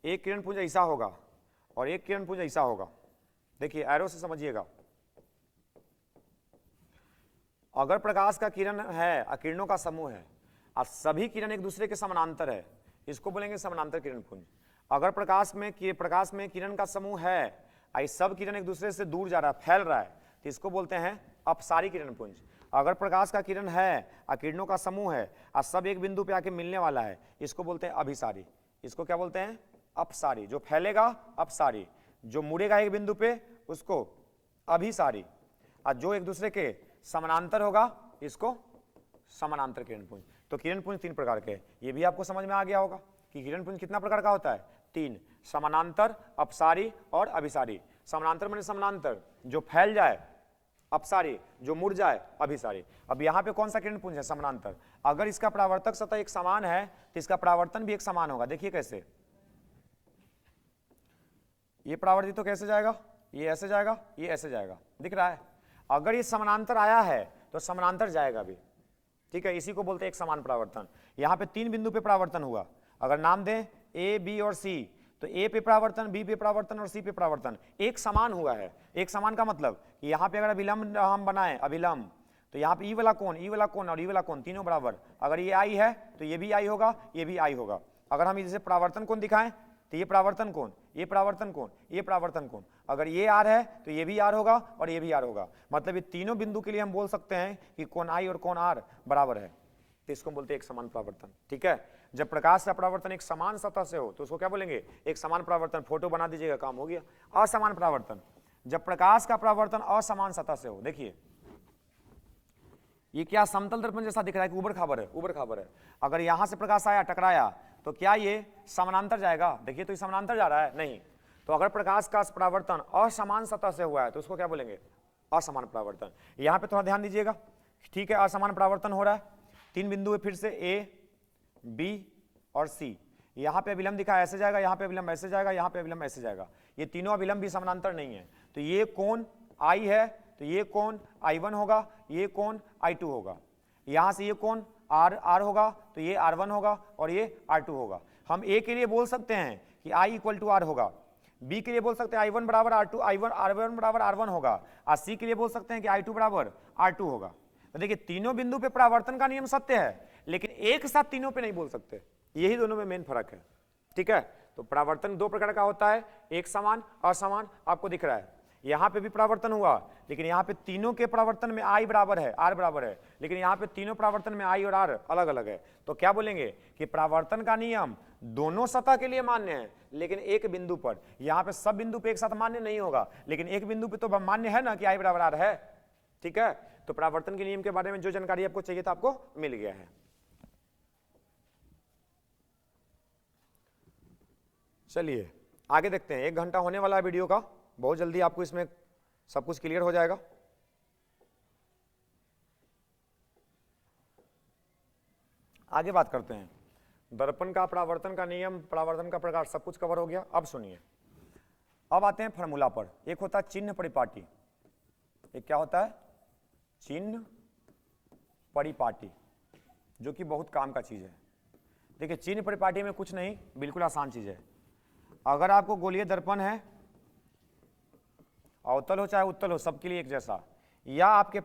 Speaker 1: एक किरण पुंज ऐसा होगा और एक किरण पुंज ऐसा होगा। देखिए एरो से समझिएगा, अगर प्रकाश का किरण है और किरणों का समूह है और सभी किरण एक दूसरे के समानांतर है, इसको बोलेंगे समानांतर किरण पुंज। अगर प्रकाश में किरण का समूह है और सब किरण एक दूसरे से दूर जा रहा है, फैल रहा है, तो इसको बोलते हैं अपसारी किरण पुंज। अगर प्रकाश का किरण है और किरणों का समूह है और सब एक बिंदु पे आके मिलने वाला है, इसको बोलते हैं अभिसारी। इसको क्या बोलते हैं? अपसारी। जो फैलेगा अपसारी, जो मुड़ेगा एक बिंदु पे उसको अभिसारी, और जो एक दूसरे के समानांतर होगा इसको समानांतर किरण पुंज। तो किरण पुंज 3 प्रकार के हैं। ये भी आपको समझ में आ गया होगा कि किरण पुंज कितना प्रकार का होता है? 3, समानांतर, अपसारी और अभिसारी। समानांतर माने समानांतर, जो फैल जाए, अपसारी जो मुड़ जाए, अभिसारी। अब यहाँ पे कौन सा किरण पुंज है? समानांतर। अगर इसका परावर्तक सतह एक समान है तो इसका परावर्तन भी एक समान होगा। देखिए कैसे, ये परावर्तित तो कैसे जाएगा? ये ऐसे जाएगा, ये ऐसे जाएगा, दिख रहा है। अगर ये समानांतर आया है तो समानांतर जाएगा भी, ठीक है। इसी को बोलते हैं एक समान परावर्तन। यहाँ पे 3 बिंदु पे परावर्तन हुआ। अगर नाम दें ए, बी और सी, तो ए पे परावर्तन, बी पे परावर्तन और सी पे परावर्तन एक समान हुआ है। एक समान का मतलब कि यहाँ पे अगर अभिलंब हम बनाए, अभिलंब, तो यहाँ पे ई वाला कोण और ई वाला कोण तीनों बराबर। अगर ये आई है तो ये भी आई होगा, ये भी आई होगा। अगर हम इसे परावर्तन कोण दिखाएं तो ये परावर्तन कोण, ये परावर्तन कोण, ये परावर्तन कोण। अगर ये आर है तो ये भी आर होगा और ये भी आर होगा। मतलब ये तीनों बिंदु के लिए हम बोल सकते हैं कि कोण आई और कोण आर बराबर है, तो इसको बोलते हैं एक समान परावर्तन, ठीक है। जब प्रकाश का परावर्तन एक समान सतह से हो तो उसको क्या बोलेंगे? एक समान परावर्तन। फोटो बना दीजिएगा, काम हो गया। असमान परावर्तन, जब प्रकाश का परावर्तन असमान सतह से हो। देखिए ये क्या समतल दर्पण जैसा दिख रहा है कि ऊबड़ खाबड़ है? ऊबड़ खाबड़ है। अगर यहां से प्रकाश आया, टकराया, तो क्या ये समानांतर जाएगा? देखिए तो ये समानांतर जा रहा है, नहीं। तो अगर प्रकाश का परावर्तन असमान सतह से हुआ है तो उसको क्या बोलेंगे? असमान परावर्तन। यहां पे थोड़ा ध्यान दीजिएगा, ठीक है। असमान परावर्तन हो रहा है, 3 बिंदु है, फिर से ए, बी और सी। यहाँ पे अभिलंब दिखा, ऐसे जाएगा, यहाँ पे अभिलंब ऐसे जाएगा, यहाँ पे अभिलंब ऐसे जाएगा। ये तीनों अभिलंब भी समानांतर नहीं है। तो ये कोण आई है तो ये कोण I1 होगा, ये कोण I2 होगा। यहाँ से ये कोण R होगा तो ये R1 होगा और ये R2 होगा। हम A के लिए बोल सकते हैं कि I = R होगा, B के लिए बोल सकते हैं I1 बराबर R2, R1 बराबर R1 होगा, और C के लिए बोल सकते हैं कि I2 बराबर R2 होगा। तो देखिए तीनों बिंदु पे परावर्तन का नियम सत्य है, लेकिन एक साथ तीनों पे नहीं बोल सकते। यही दोनों में मेन फर्क है, ठीक है। तो परावर्तन 2 प्रकार का होता है, एक समान, असमान। आपको दिख रहा है यहाँ पे भी परावर्तन हुआ, लेकिन यहाँ पे तीनों के परावर्तन में I बराबर है, R बराबर है, लेकिन यहाँ पे तीनों परावर्तन में I और R अलग अलग है। तो क्या बोलेंगे कि परावर्तन का नियम दोनों सतह के लिए मान्य है, लेकिन एक बिंदु पर। यहाँ पे सब बिंदु पे एक साथ मान्य नहीं होगा, लेकिन एक बिंदु पे तो मान्य है ना कि I बराबर R है, ठीक है। तो परावर्तन के नियम के बारे में जो जानकारी आपको चाहिए था आपको मिल गया है। चलिए आगे देखते हैं। 1 घंटा होने वाला है वीडियो का, बहुत जल्दी आपको इसमें सब कुछ क्लियर हो जाएगा। आगे बात करते हैं। दर्पण का परावर्तन का नियम, परावर्तन का प्रकार, सब कुछ कवर हो गया। अब सुनिए, अब आते हैं फॉर्मूला पर। एक होता है चिन्ह परिपाटी, एक क्या होता है? चिन्ह परिपाटी, जो कि बहुत काम का चीज है। देखिए चिन्ह परिपाटी में कुछ नहीं, बिल्कुल आसान चीज है। अगर आपको गोलीय दर्पण है, अवतल हो चाहे उत्तल हो, सबके लिए एक जैसा, या आपके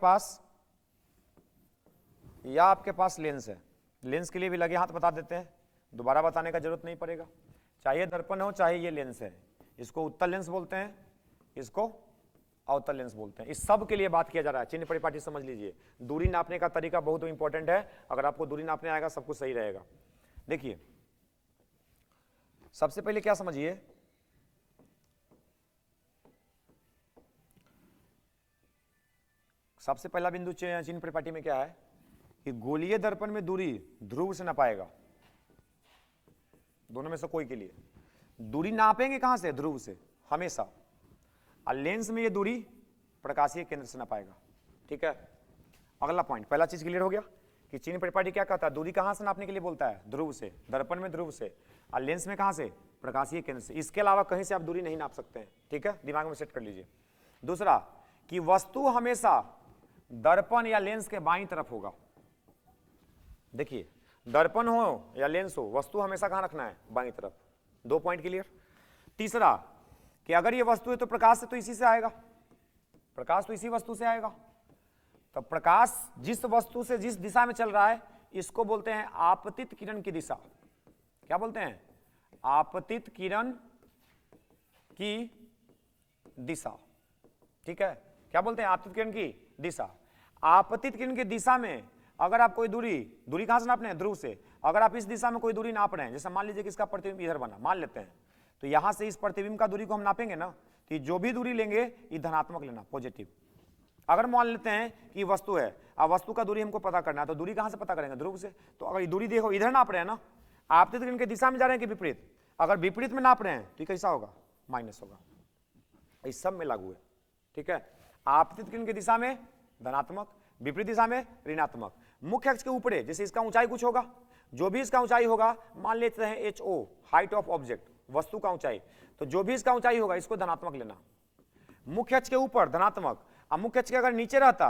Speaker 1: पास लेंस है। लेंस के लिए भी लगे हाथ बता देते हैं, दोबारा बताने का जरूरत नहीं पड़ेगा। चाहे दर्पण हो चाहे ये लेंस है, इसको उत्तल लेंस बोलते हैं, इसको अवतल लेंस बोलते हैं। इस सब के लिए बात किया जा रहा है। चिन्ह परिपाटी समझ लीजिए। दूरी नापने का तरीका बहुत इंपॉर्टेंट है। अगर आपको दूरी नापने आएगा सब कुछ सही रहेगा। देखिए सबसे पहले क्या समझिए, सबसे पहला बिंदु चिन्ह परिपाटी में क्या है कि गोलीय दर्पण में दूरी ध्रुव से नापाएगा। दोनों में से कोई के लिए दूरी नापेंगे कहां से? ध्रुव से हमेशा। और लेंस में ये दूरी प्रकाशीय केंद्र से नापाएगा, ठीक है। अगला पॉइंट, पहला चीज क्लियर हो गया कि चिन्ह परिपाटी क्या कहता है? दूरी कहां से नापने के लिए बोलता है? ध्रुव से। दर्पण में ध्रुव से, और लेंस में कहां से? प्रकाशीय केंद्र से। इसके अलावा कहीं से आप दूरी नहीं नाप सकते हैं, ठीक है, दिमाग में सेट कर लीजिए। दूसरा कि वस्तु हमेशा दर्पण या लेंस के बाईं तरफ होगा। देखिए दर्पण हो या लेंस हो, वस्तु हमेशा कहां रखना है? बाईं तरफ। 2 पॉइंट क्लियर। तीसरा कि अगर ये वस्तु है तो प्रकाश से तो इसी से आएगा, प्रकाश तो इसी वस्तु से आएगा। तो प्रकाश जिस वस्तु से जिस दिशा में चल रहा है इसको बोलते हैं आपतित किरण की दिशा। क्या बोलते हैं? आपतित किरण की दिशा। ठीक है, क्या बोलते हैं? आपतित किरण की दिशा। आपतित किरण की दिशा में अगर आप कोई दूरी कहां से नापने हैं? ध्रुव से। अगर आप इस दिशा में कोई दूरी नाप रहे हैं, जैसे मान लीजिए कि इसका प्रतिबिंब इधर बना, मान लेते हैं, तो यहां से इस प्रतिबिंब का दूरी को हम नापेंगे ना, तो जो भी दूरी लेंगे ये धनात्मक लेना, पॉजिटिव। अगर मान लेते हैं कि वस्तु है, अब वस्तु का दूरी हमको पता करना है, तो दूरी कहां से पता करेंगे? ध्रुव से। तो अगर दूरी देखो इधर नाप रहे हैं ना, आपतित किरण की दिशा में जा रहे हैं कि विपरीत? अगर विपरीत में नाप रहे हैं तो कैसा होगा? माइनस होगा। इस सब में लागू है। ठीक है, आपतित किरण की दिशा में धनात्मक, विपरीत दिशा में ऋणात्मक। मुख्य अक्ष के ऊपर जैसे इसका ऊंचाई कुछ होगा, जो भी इसका ऊंचाई होगा, मान लेते हैं HO, हाइट ऑफ ऑब्जेक्ट, वस्तु का ऊंचाई, तो जो भी इसका ऊंचाई होगा इसको धनात्मक लेना। मुख्य अक्ष के ऊपर धनात्मक, अब मुख्य अक्ष के अगर नीचे रहता,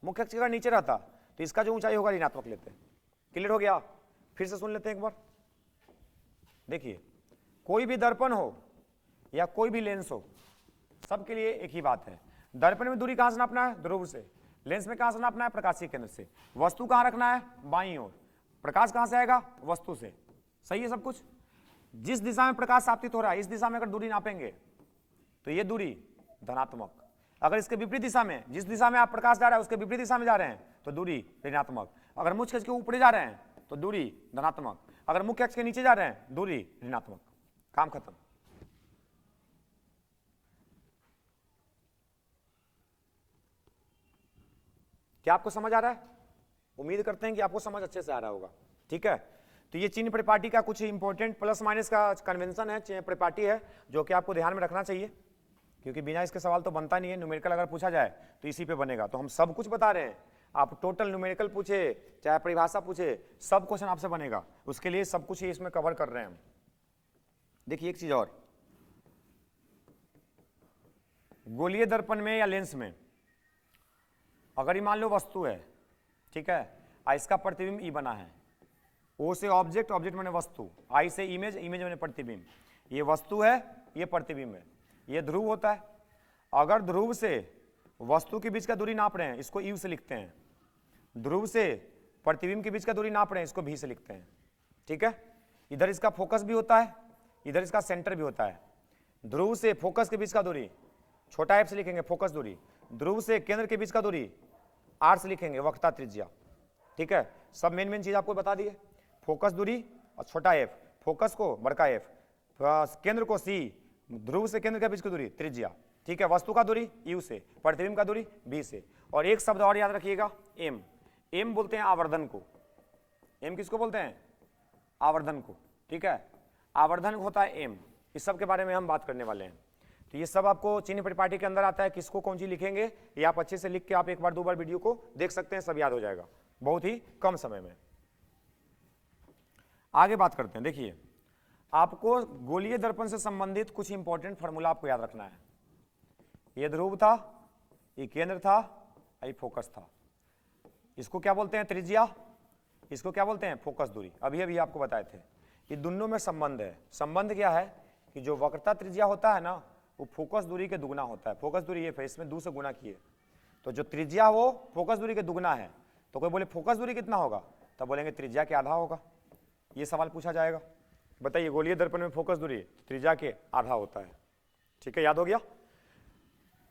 Speaker 1: मुख्य अक्ष के अगर नीचे रहता तो इसका जो ऊंचाई होगा ऋणात्मक लेते हैं। क्लियर हो गया? फिर से सुन लेते हैं एक बार। देखिए, कोई भी दर्पण हो या कोई भी लेंस हो, सबके लिए एक ही बात है। दर्पण में दूरी कहां से नापना है? ध्रुव से। लेंस में कहां से नापना है? प्रकाशीय केंद्र से। वस्तु कहां रखना है? बाईं ओर। प्रकाश कहां से आएगा? वस्तु से। सही है सब कुछ? जिस दिशा में प्रकाश आपतित हो रहा है इस दिशा में अगर दूरी नापेंगे तो ये दूरी धनात्मक। अगर इसके विपरीत दिशा में, जिस दिशा में आप प्रकाश जा रहा है उसके विपरीत दिशा में जा रहे हैं तो दूरी ऋणात्मक। अगर मुख्य अक्ष के ऊपर जा रहे हैं तो दूरी धनात्मक, अगर मुख्य अक्ष के नीचे जा रहे हैं दूरी ऋणात्मक। काम खत्म। क्या आपको समझ आ रहा है? उम्मीद करते हैं कि आपको समझ अच्छे से आ रहा होगा। ठीक है, तो ये चिन्ह परिपाटी का कुछ इंपॉर्टेंट प्लस माइनस का कन्वेंशन है, चिन्ह परिपाटी है, जो कि आपको ध्यान में रखना चाहिए, क्योंकि बिना इसके सवाल तो बनता नहीं है। न्यूमेरिकल अगर पूछा जाए तो इसी पे बनेगा। तो हम सब कुछ बता रहे हैं, आप टोटल न्यूमेरिकल पूछे चाहे परिभाषा पूछे, सब क्वेश्चन आपसे बनेगा। उसके लिए सब कुछ ही इसमें कवर कर रहे हैं हम। देखिए एक चीज और, गोलीय दर्पण में या लेंस में अगर ये मान लो वस्तु है, ठीक है, इसका प्रतिबिंब ई बना है, ओ से ऑब्जेक्ट, ऑब्जेक्ट माने वस्तु, आई से इमेज, इमेज माने प्रतिबिंब। ये वस्तु है, ये प्रतिबिंब है, ये ध्रुव होता है। अगर ध्रुव से वस्तु के बीच का दूरी नाप रहे हैं इसको यू से लिखते हैं, ध्रुव से प्रतिबिंब के बीच का दूरी नाप रहे हैं इसको भी से लिखते हैं। ठीक है, इधर इसका फोकस भी होता है, इधर इसका सेंटर भी होता है। ध्रुव से फोकस के बीच का दूरी छोटा एफ से लिखेंगे, फोकस दूरी। ध्रुव से केंद्र के बीच का दूरी आर से लिखेंगे, वक्रता त्रिज्या। ठीक है, सब मेन चीज आपको बता दिए। फोकस दूरी और छोटा एफ, फोकस को बड़का एफ, केंद्र को सी, ध्रुव से केंद्र के बीच की दूरी त्रिज्या। ठीक है, वस्तु का दूरी यू से, प्रतिबिंब का दूरी बी से। और एक शब्द और याद रखिएगा, एम। एम बोलते हैं आवर्धन को। एम किसको बोलते हैं? आवर्धन को। ठीक है, आवर्धन होता है एम। इस सब के बारे में हम बात करने वाले हैं। तो ये सब आपको चिन्ह परिपाटी के अंदर आता है। किसको कौन सी लिखेंगे ये आप अच्छे से लिख के आप एक बार दो बार वीडियो को देख सकते हैं, सब याद हो जाएगा बहुत ही कम समय में। आगे बात करते हैं। देखिए, आपको गोलीय दर्पण से संबंधित कुछ इंपॉर्टेंट फॉर्मूला आपको याद रखना है। ये ध्रुव था, ये केंद्र था, ये फोकस था। इसको क्या बोलते हैं? त्रिज्या। इसको क्या बोलते हैं? फोकस दूरी। अभी अभी आपको बताए थे। ये दोनों में संबंध है। संबंध क्या है कि जो वक्रता त्रिज्या होता है ना, वो फोकस दूरी के दुगना होता है। फोकस दूरी ये इसमें 2 से गुना किए, तो जो त्रिज्या वो फोकस दूरी के दुगना है। तो कोई बोले फोकस दूरी कितना होगा, तब बोलेंगे त्रिज्या के आधा होगा। ये सवाल पूछा जाएगा। बताइए, गोलीय दर्पण में फोकस दूरी त्रिज्या के आधा होता है। ठीक है, याद हो गया?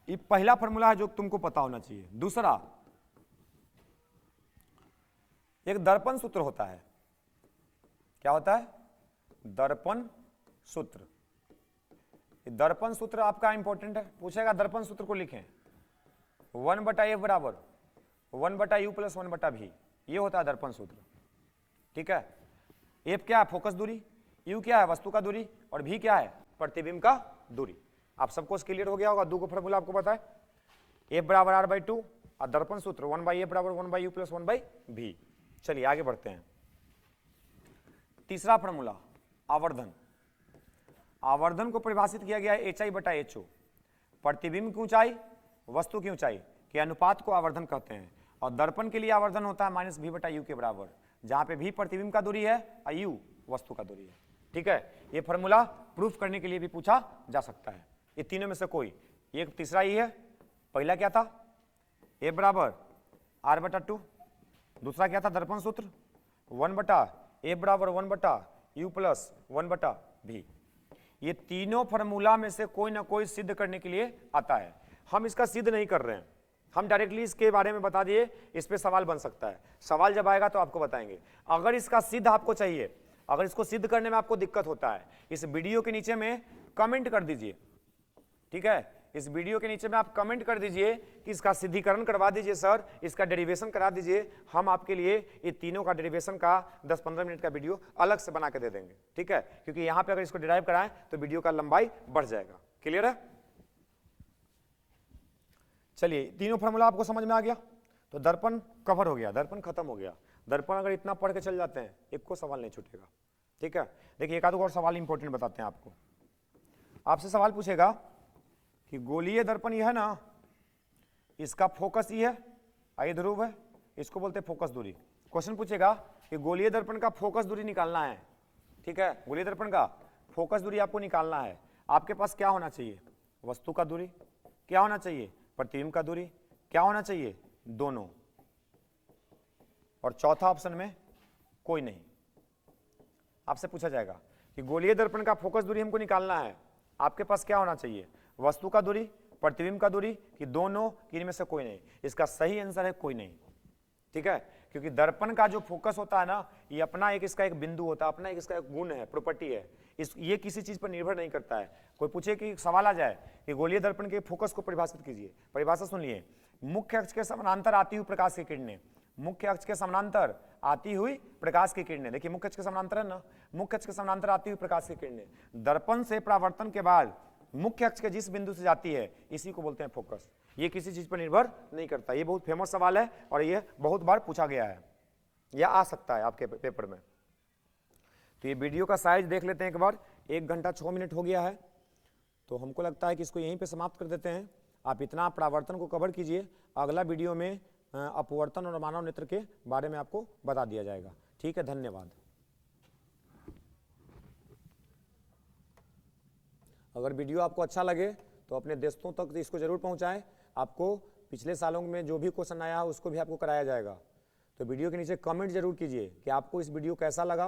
Speaker 1: ये पहला फॉर्मूला है जो तुमको पता होना चाहिए। दूसरा, एक दर्पण सूत्र होता है। क्या होता है? दर्पण सूत्र। दर्पण सूत्र आपका इंपॉर्टेंट है, पूछेगा दर्पण सूत्र को लिखें। 1/f बराबर 1/u + 1/v, ये होता है दर्पण सूत्र। ठीक है, f क्या है? फोकस दूरी, u क्या है? वस्तु का दूरी, और v क्या है? प्रतिबिंब का दूरी। आप सबको क्लियर हो गया होगा। दो को फॉर्मूला आपको पता है, f बराबर r/2 और दर्पण सूत्र 1/f बराबर 1/u + 1/v। चलिए आगे बढ़ते हैं। तीसरा फॉर्मूला, आवर्धन। आवर्धन को परिभाषित किया गया है HI/HO। प्रतिबिंब की ऊंचाई वस्तु की ऊंचाई के अनुपात को आवर्धन कहते हैं। और दर्पण के लिए आवर्धन होता है -v/u के बराबर, जहां पे v प्रतिबिंब का दूरी है और u वस्तु का दूरी है। ठीक है, ये फॉर्मूला प्रूफ करने के लिए भी पूछा जा सकता है। ये तीनों में से कोई एक, तीसरा ही है। पहला क्या था? f बराबर R/2। दूसरा क्या था दर्पण सूत्र 1/A बराबर 1/U प्लस 1/V। ये तीनों फॉर्मूला में से कोई ना कोई सिद्ध करने के लिए आता है। हम इसका सिद्ध नहीं कर रहे हैं, हम डायरेक्टली इसके बारे में बता दिए, इस पे सवाल बन सकता है। सवाल जब आएगा तो आपको बताएंगे। अगर इसका सिद्ध आपको चाहिए, अगर इसको सिद्ध करने में आपको दिक्कत होता है, इस वीडियो के नीचे में कमेंट कर दीजिए, ठीक है। इस वीडियो के नीचे में आप कमेंट कर दीजिए कि इसका सिद्धिकरण करवा दीजिए सर, इसका डेरिवेशन करा दीजिए। हम आपके लिए ये तीनों का डेरिवेशन का 10-15 मिनट का वीडियो अलग से बना के दे देंगे, ठीक है। क्योंकि यहां पे अगर इसको डिराइव कराएं तो वीडियो का लंबाई बढ़ जाएगा। क्लियर है? चलिए, तीनों फॉर्मूला आपको समझ में आ गया। तो दर्पण कवर हो गया, दर्पण खत्म हो गया। दर्पण अगर इतना पढ़ के चल जाते हैं, एक को सवाल नहीं छूटेगा, ठीक है। देखिए, एक आध और सवाल इंपॉर्टेंट बताते हैं आपको। आपसे सवाल पूछेगा कि गोलीय दर्पण यह है ना, इसका फोकस ये है, आई ध्रुव है, इसको बोलते हैं फोकस दूरी। क्वेश्चन पूछेगा कि गोलीय दर्पण का फोकस दूरी निकालना है, ठीक है। गोलीय दर्पण का फोकस दूरी आपको निकालना है। आपके पास क्या होना चाहिए? वस्तु का दूरी। क्या होना चाहिए? प्रतिबिंब का दूरी। क्या होना चाहिए? दोनों। और चौथा ऑप्शन में कोई नहीं। आपसे पूछा जाएगा कि गोलीय दर्पण का फोकस दूरी हमको निकालना है, आपके पास क्या होना चाहिए? वस्तु का दूरी, प्रतिबिंब का दूरी, कि दोनों, कि इनमें से कोई नहीं। इसका सही आंसर है कोई नहीं, ठीक है। क्योंकि दर्पण का जो फोकस होता है ना, ये अपना एक इसका एक बिंदु होता है, अपना एक इसका एक गुण है, प्रॉपर्टी है। ये किसी चीज पर निर्भर नहीं करता है। कोई पूछे कि सवाल आ जाए कि गोलीय दर्पण के फोकस को परिभाषित कीजिए, परिभाषा सुनिए। मुख्य अक्ष के समानांतर आती हुई प्रकाश की किरणें, मुख्य अक्ष के समानांतर आती हुई प्रकाश की किरणें। देखिए, मुख्य अक्ष के समानांतर है ना, मुख्य अक्ष के समानांतर आती हुई प्रकाश की किरणें दर्पण से परावर्तन के बाद मुख्य अक्ष के जिस बिंदु से जाती है, इसी को बोलते हैं फोकस। ये किसी चीज पर निर्भर नहीं करता। ये बहुत फेमस सवाल है और ये बहुत बार पूछा गया है, या आ सकता है आपके पेपर में। तो ये वीडियो का साइज देख लेते हैं एक बार। 1 घंटा 6 मिनट हो गया है, तो हमको लगता है कि इसको यहीं पे समाप्त कर देते हैं। आप इतना परावर्तन को कवर कीजिए, अगला वीडियो में अपवर्तन और मानव नेत्र के बारे में आपको बता दिया जाएगा, ठीक है। धन्यवाद। अगर वीडियो आपको अच्छा लगे तो अपने दोस्तों तक इसको जरूर पहुंचाएं। आपको पिछले सालों में जो भी क्वेश्चन आया है उसको भी आपको कराया जाएगा। तो वीडियो के नीचे कमेंट जरूर कीजिए कि आपको इस वीडियो कैसा लगा।